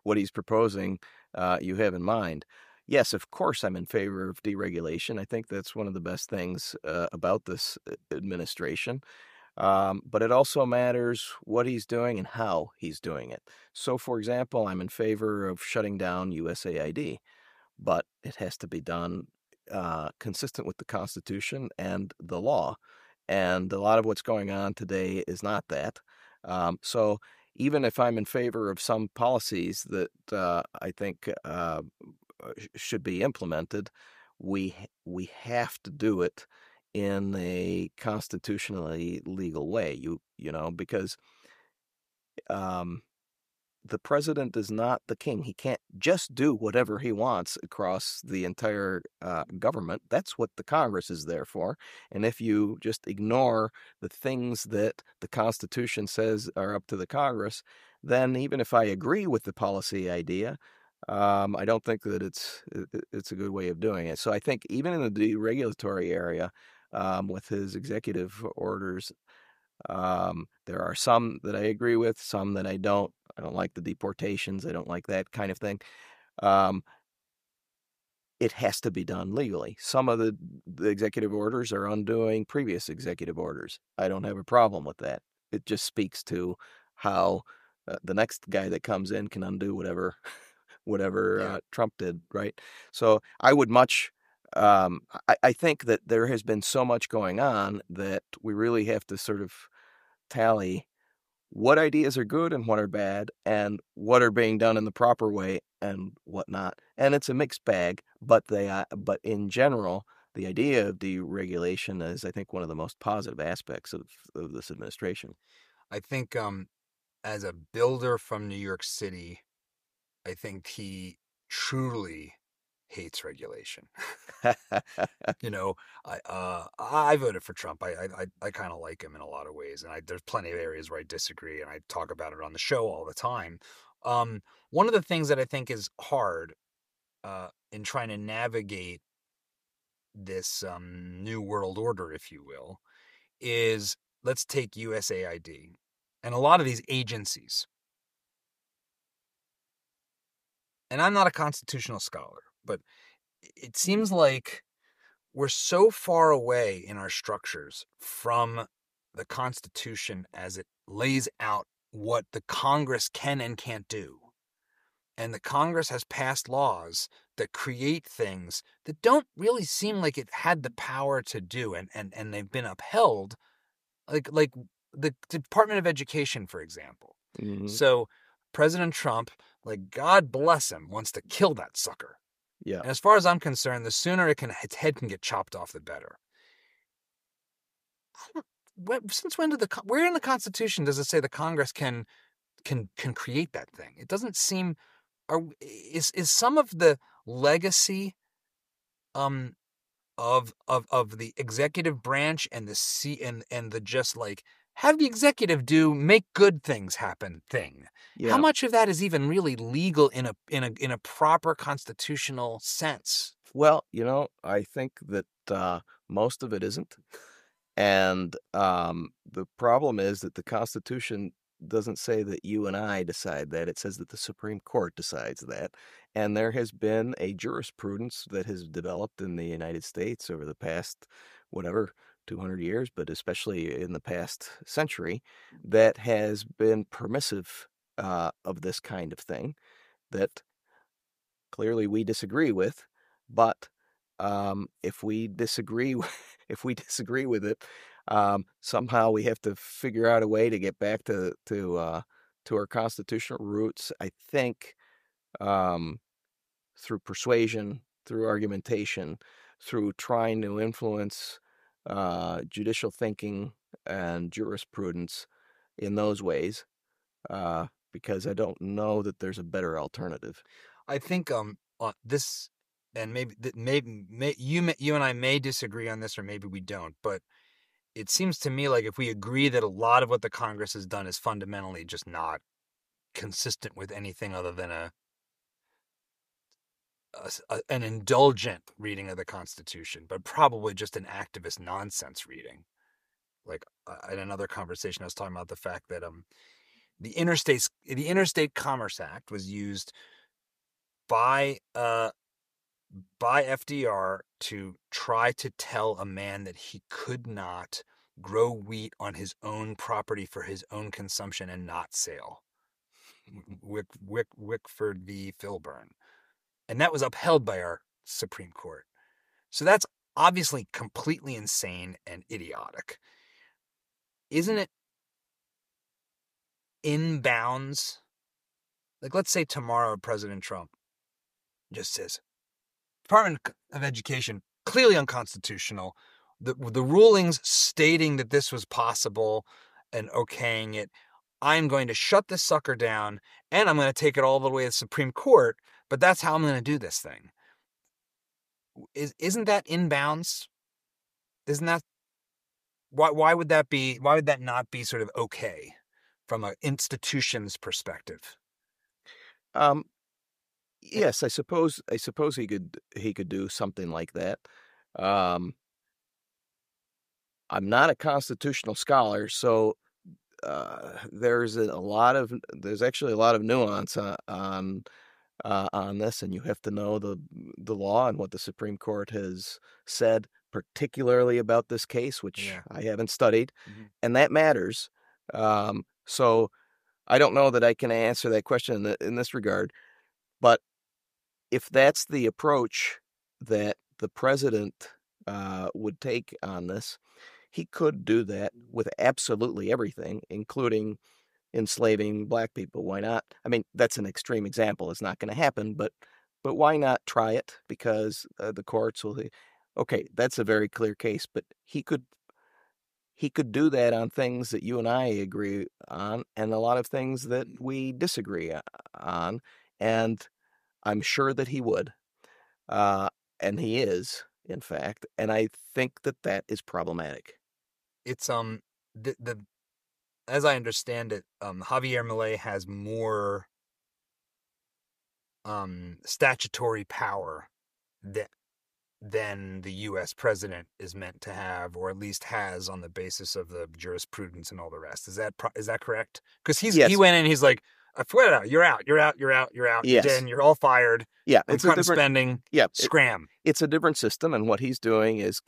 what he's proposing you have in mind. Yes, of course, I'm in favor of deregulation. I think that's one of the best things about this administration. But it also matters what he's doing and how he's doing it. So, for example, I'm in favor of shutting down USAID, but it has to be done consistent with the Constitution and the law. And a lot of what's going on today is not that. So even if I'm in favor of some policies that I think should be implemented, we have to do it in a constitutionally legal way. Because um, the president is not the king. He can't just do whatever he wants across the entire government. That's what the Congress is there for. And if you just ignore the things that the Constitution says are up to the Congress, then even if I agree with the policy idea, I don't think that it's a good way of doing it. So I think even in the deregulatory area, with his executive orders, there are some that I agree with, some that I don't. I don't like the deportations. I don't like that kind of thing. Um, it has to be done legally. Some of the executive orders are undoing previous executive orders. I don't have a problem with that. It just speaks to how the next guy that comes in can undo whatever Yeah. Trump did, right? So I would much. I think that there has been so much going on that we really have to sort of tally what ideas are good and what are bad, and what are being done in the proper way and what not. And it's a mixed bag, but but in general, the idea of deregulation is, I think, one of the most positive aspects of this administration. I think, as a builder from New York City, I think he truly hates regulation. you know, I voted for Trump. I kind of like him in a lot of ways, and there's plenty of areas where I disagree, and I talk about it on the show all the time. One of the things that I think is hard in trying to navigate this new world order, if you will, is, let's take USAID and a lot of these agencies. And I'm not a constitutional scholar, but it seems like we're so far away in our structures from the Constitution as it lays out what the Congress can and can't do. And the Congress has passed laws that create things that don't really seem like it had the power to do, and they've been upheld, like the Department of Education, for example. Hmm. So President Trump, like, God bless him, wants to kill that sucker. Yeah. And as far as I'm concerned, the sooner its head can get chopped off, the better. Since when where in the Constitution does it say the Congress can create that thing? It doesn't seem. Is some of the legacy um of the executive branch and the and the just like, have the executive do make good things happen thing? How Yeah. much of that is even really legal in a proper constitutional sense? Well, I think that most of it isn't. And the problem is that the Constitution doesn't say that you and I decide that. It says that the Supreme Court decides that. And there has been a jurisprudence that has developed in the United States over the past, whatever, 200 years, but especially in the past century, that has been permissive of this kind of thing that clearly we disagree with. But if we disagree, if we disagree with it, somehow we have to figure out a way to get back to our constitutional roots. I think through persuasion, through argumentation, through trying to influence judicial thinking and jurisprudence in those ways, because I don't know that there's a better alternative. I think this, and maybe you and I may disagree on this, or maybe we don't, but it seems to me like if we agree that a lot of what the Congress has done is fundamentally just not consistent with anything other than an indulgent reading of the Constitution, but probably just an activist nonsense reading. Like in another conversation, I was talking about the fact that the Interstate Commerce Act was used by FDR to try to tell a man that he could not grow wheat on his own property for his own consumption and not sale. Wickford v. Filburn. And that was upheld by our Supreme Court. So that's obviously completely insane and idiotic. Isn't it in bounds? Like, let's say tomorrow President Trump just says, Department of Education, clearly unconstitutional. The rulings stating that this was possible and okaying it, I'm going to shut this sucker down, and I'm going to take it all the way to the Supreme Court, but that's how I'm going to do this thing. Isn't that in bounds? Isn't that... Why would that be? Why would that not be sort of okay from an institution's perspective? Yes, I suppose he could do something like that. I'm not a constitutional scholar, so there's actually a lot of nuance on this, and you have to know the law and what the Supreme Court has said, particularly about this case, which I haven't studied, and that matters. So I don't know that I can answer that question in this regard, but if that's the approach that the president would take on this, he could do that with absolutely everything, including enslaving black people. Why not? I mean, that's an extreme example. It's not going to happen, but why not try it? Because the courts will say, okay, that's a very clear case, but he could do that on things that you and I agree on, and a lot of things that we disagree on, and I'm sure that he would, and he is, in fact, and I think that is problematic. It's the as I understand it, Javier Milei has more statutory power than the U.S. president is meant to have, or at least has on the basis of the jurisprudence and all the rest. Is that correct? Because he went in, he's like, I swear it out. You're out. You're out. You're out. You're out. Yes. You're dead. You're all fired. Yeah, it's a different spending. Yeah, scram. It's a different system, and what he's doing is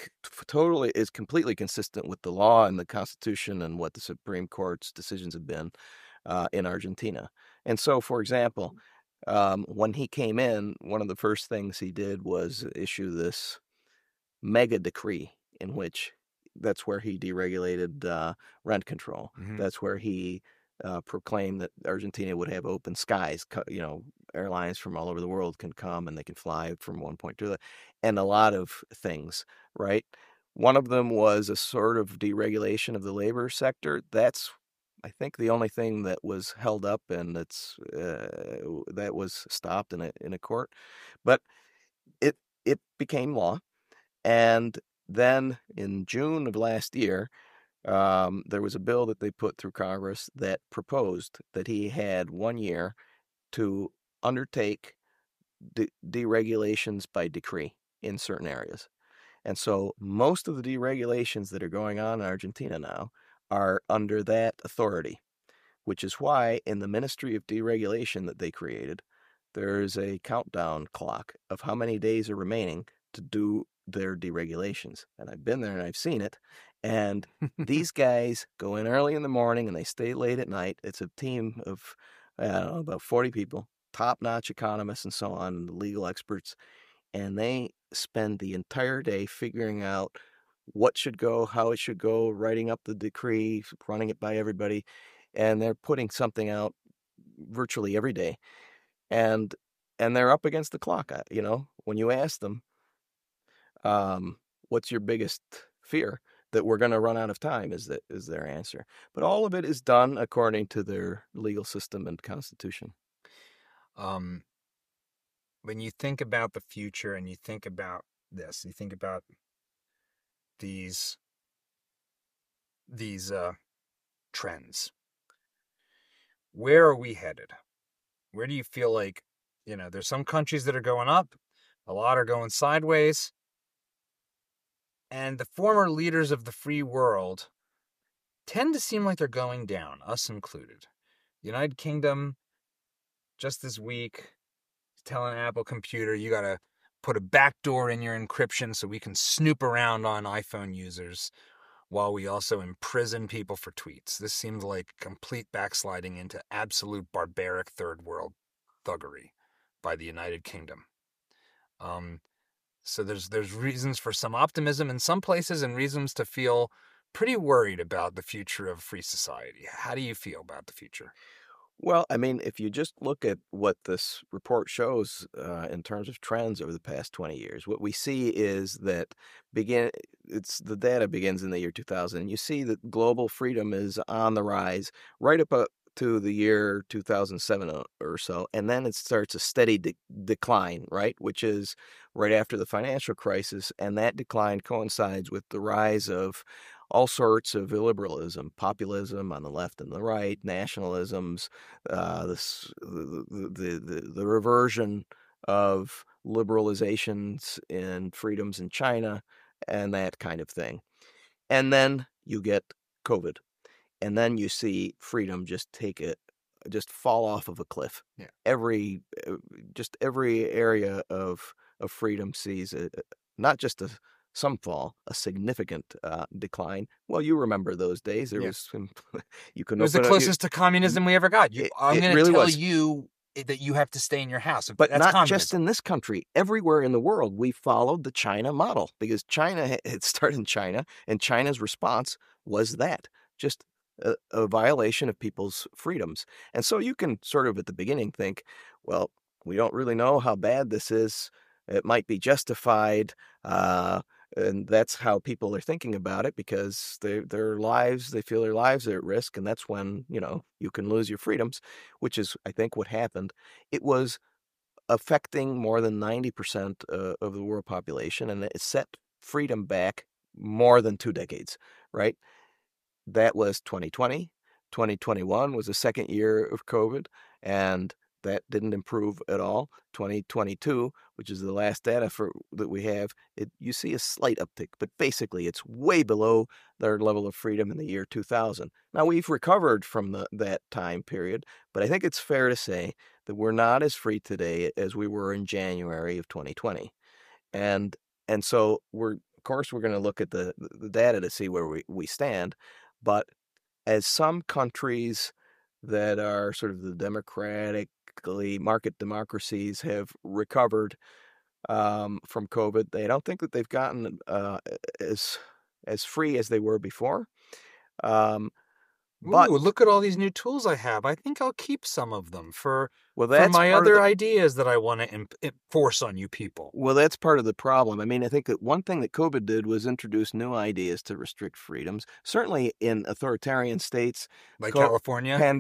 completely consistent with the law and the Constitution and what the Supreme Court's decisions have been in Argentina. And so, for example, when he came in, one of the first things he did was issue this mega decree in which that's where he deregulated rent control. Mm-hmm. That's where he proclaimed that Argentina would have open skies. Airlines from all over the world can come and they can fly from one point to the other, and a lot of things, right? One of them was a sort of deregulation of the labor sector. That's, I think, the only thing that was held up, and that was stopped in a court. But it became law, and then in June of last year, there was a bill that they put through Congress that proposed that he had 1 year to undertake deregulations by decree in certain areas. And so most of the deregulations that are going on in Argentina now are under that authority. which is why in the Ministry of Deregulation that they created, there's a countdown clock of how many days are remaining to do their deregulations. And I've been there and I've seen it. And these guys go in early in the morning and they stay late at night. It's a team of, I don't know, about 40 people, top-notch economists and so on, legal experts. And they spend the entire day figuring out what should go, how it should go, writing up the decree, running it by everybody. And they're putting something out virtually every day. And they're up against the clock. When you ask them, what's your biggest fear? That we're going to run out of time is their answer. But all of it is done according to their legal system and constitution. When you think about the future and you think about this, you think about these trends, where are we headed? Where do you feel like, there's some countries that are going up, a lot are going sideways, and the former leaders of the free world tend to seem like they're going down, us included. The United Kingdom, just this week, is telling Apple Computer, you gotta put a backdoor in your encryption so we can snoop around on iPhone users while we also imprison people for tweets. This seems like complete backsliding into absolute barbaric third world thuggery by the United Kingdom. So there's reasons for some optimism in some places and reasons to feel pretty worried about the future of free society. How do you feel about the future? Well, I mean, if you just look at what this report shows in terms of trends over the past 20 years, what we see is that the data begins in the year 2000. And you see that global freedom is on the rise right up to the year 2007 or so, and then it starts a steady decline, right, which is right after the financial crisis, and that decline coincides with the rise of all sorts of illiberalism, populism on the left and the right, nationalisms, the reversion of liberalizations and freedoms in China, and that kind of thing. And then you get COVID, and then you see freedom just fall off of a cliff. Yeah. Every area of freedom sees not just some fall, a significant decline. Well, you remember those days. There was you couldn't. It was the closest to communism we ever got. I'm going to really tell you that you have to stay in your house. But that's not communism. Just in this country. Everywhere in the world, we followed the China model because China had started in China, and China's response was that just a violation of people's freedoms. And so you can sort of at the beginning think, well, we don't really know how bad this is. It might be justified. And that's how people are thinking about it because they feel their lives are at risk. And that's when, you can lose your freedoms, which is, I think, what happened. It was affecting more than 90% of the world population, and it set freedom back more than 2 decades, right? That was 2020. 2021 was the second year of COVID, and that didn't improve at all. 2022, which is the last data that we have, you see a slight uptick, but basically it's way below their level of freedom in the year 2000. Now, we've recovered from that time period, but I think it's fair to say that we're not as free today as we were in January of 2020. And so we're going to look at the data to see where we stand. But as some countries that are sort of the democratically market democracies have recovered from COVID, I don't think that they've gotten as free as they were before. But look at all these new tools I have. I think I'll keep some of them for my other ideas that I want to force on you people. Well, that's part of the problem. I mean, I think that one thing that COVID did was introduce new ideas to restrict freedoms. Certainly in authoritarian states. Like California?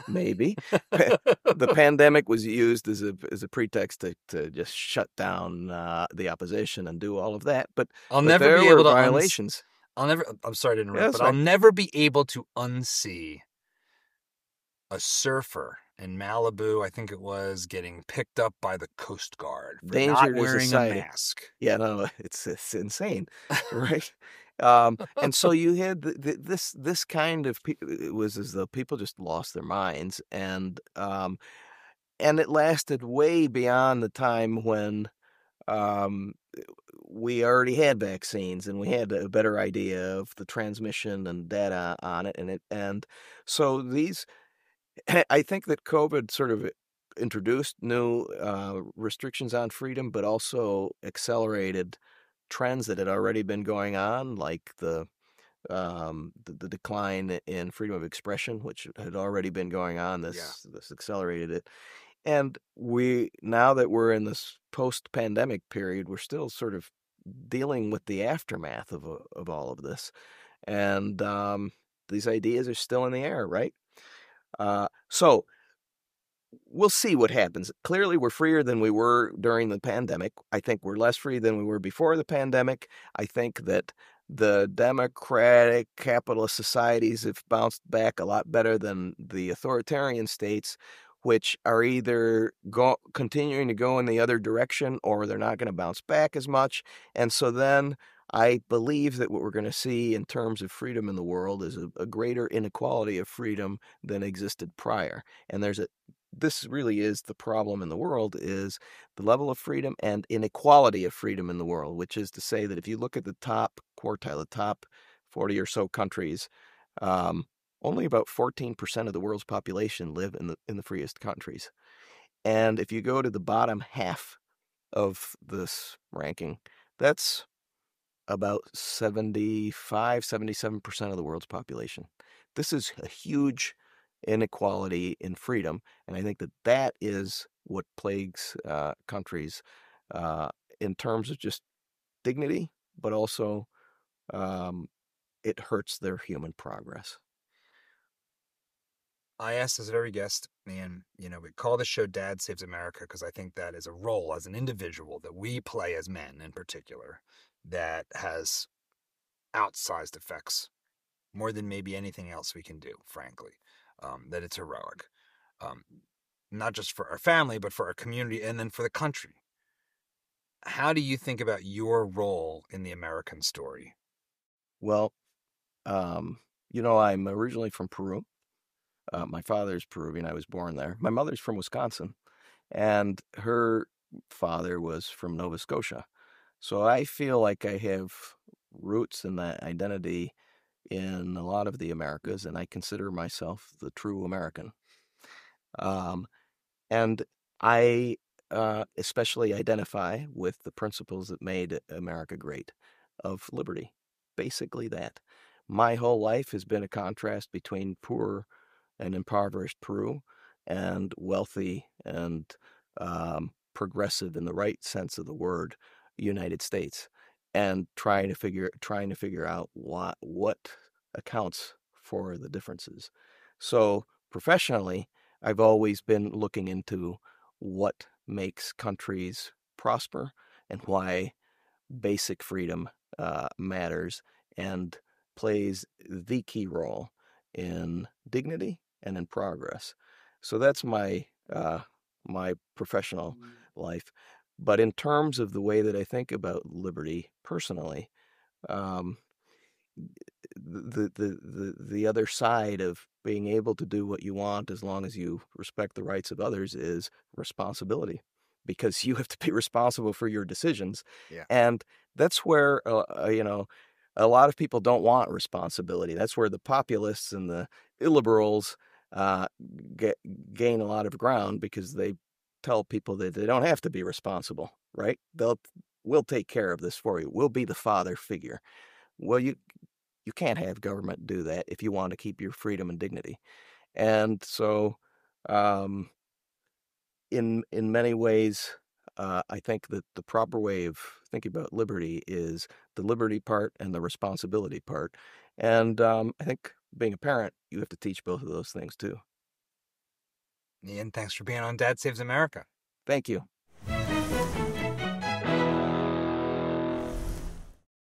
Maybe. The pandemic was used as a pretext to just shut down the opposition and do all of that. But I'll never be able to violations. I'm sorry to interrupt, but I'll never be able to unsee a surfer in Malibu, I think it was, getting picked up by the Coast Guard for not wearing a mask. Yeah, no, it's insane, right? And so you had this kind of it was as though people just lost their minds, and it lasted way beyond the time when um, we already had vaccines and we had a better idea of the transmission and data on it, and so these I think that COVID sort of introduced new restrictions on freedom, but also accelerated trends that had already been going on, like the decline in freedom of expression, which had already been going on. This accelerated it. And now that we're in this post-pandemic period, we're still sort of dealing with the aftermath of all of this. And these ideas are still in the air, right? So we'll see what happens. Clearly, we're freer than we were during the pandemic. I think we're less free than we were before the pandemic. I think that the democratic capitalist societies have bounced back a lot better than the authoritarian states, which are either continuing to go in the other direction or they're not going to bounce back as much. And so then I believe that what we're going to see in terms of freedom in the world is a greater inequality of freedom than existed prior. And this really is the problem in the world, is the level of freedom and inequality of freedom in the world, which is to say that if you look at the top quartile, the top 40 or so countries, only about 14% of the world's population live in the freest countries. And if you go to the bottom half of this ranking, that's about 77% of the world's population. This is a huge inequality in freedom, and I think that is what plagues countries in terms of just dignity, but also it hurts their human progress. I asked this of every guest, and we call the show Dad Saves America because I think that is a role as an individual that we play as men in particular that has outsized effects more than maybe anything else we can do, frankly. That it's heroic. Not just for our family, but for our community and then for the country. How do you think about your role in the American story? Well, I'm originally from Peru. My father's Peruvian. I was born there. My mother's from Wisconsin, and her father was from Nova Scotia. So I feel like I have roots in that identity in a lot of the Americas, and I consider myself the true American. Um, and I especially identify with the principles that made America great, of liberty. Basically, that. My whole life has been a contrast between poor and impoverished Peru and wealthy and progressive in the right sense of the word United States, and trying to figure out what accounts for the differences. So professionally, I've always been looking into what makes countries prosper and why basic freedom matters and plays the key role in dignity and in progress. So that's my professional life. But in terms of the way that I think about liberty personally, um, the other side of being able to do what you want as long as you respect the rights of others is responsibility, because you have to be responsible for your decisions. Yeah. And that's where a lot of people don't want responsibility. That's where the populists and the illiberals uh, gain a lot of ground, because they tell people that they don't have to be responsible, right? We'll take care of this for you. We'll be the father figure. Well, you can't have government do that if you want to keep your freedom and dignity. And so, um, in many ways, I think that the proper way of thinking about liberty is the liberty part and the responsibility part. And I think being a parent, you have to teach both of those things too. Ian, thanks for being on Dad Saves America. Thank you.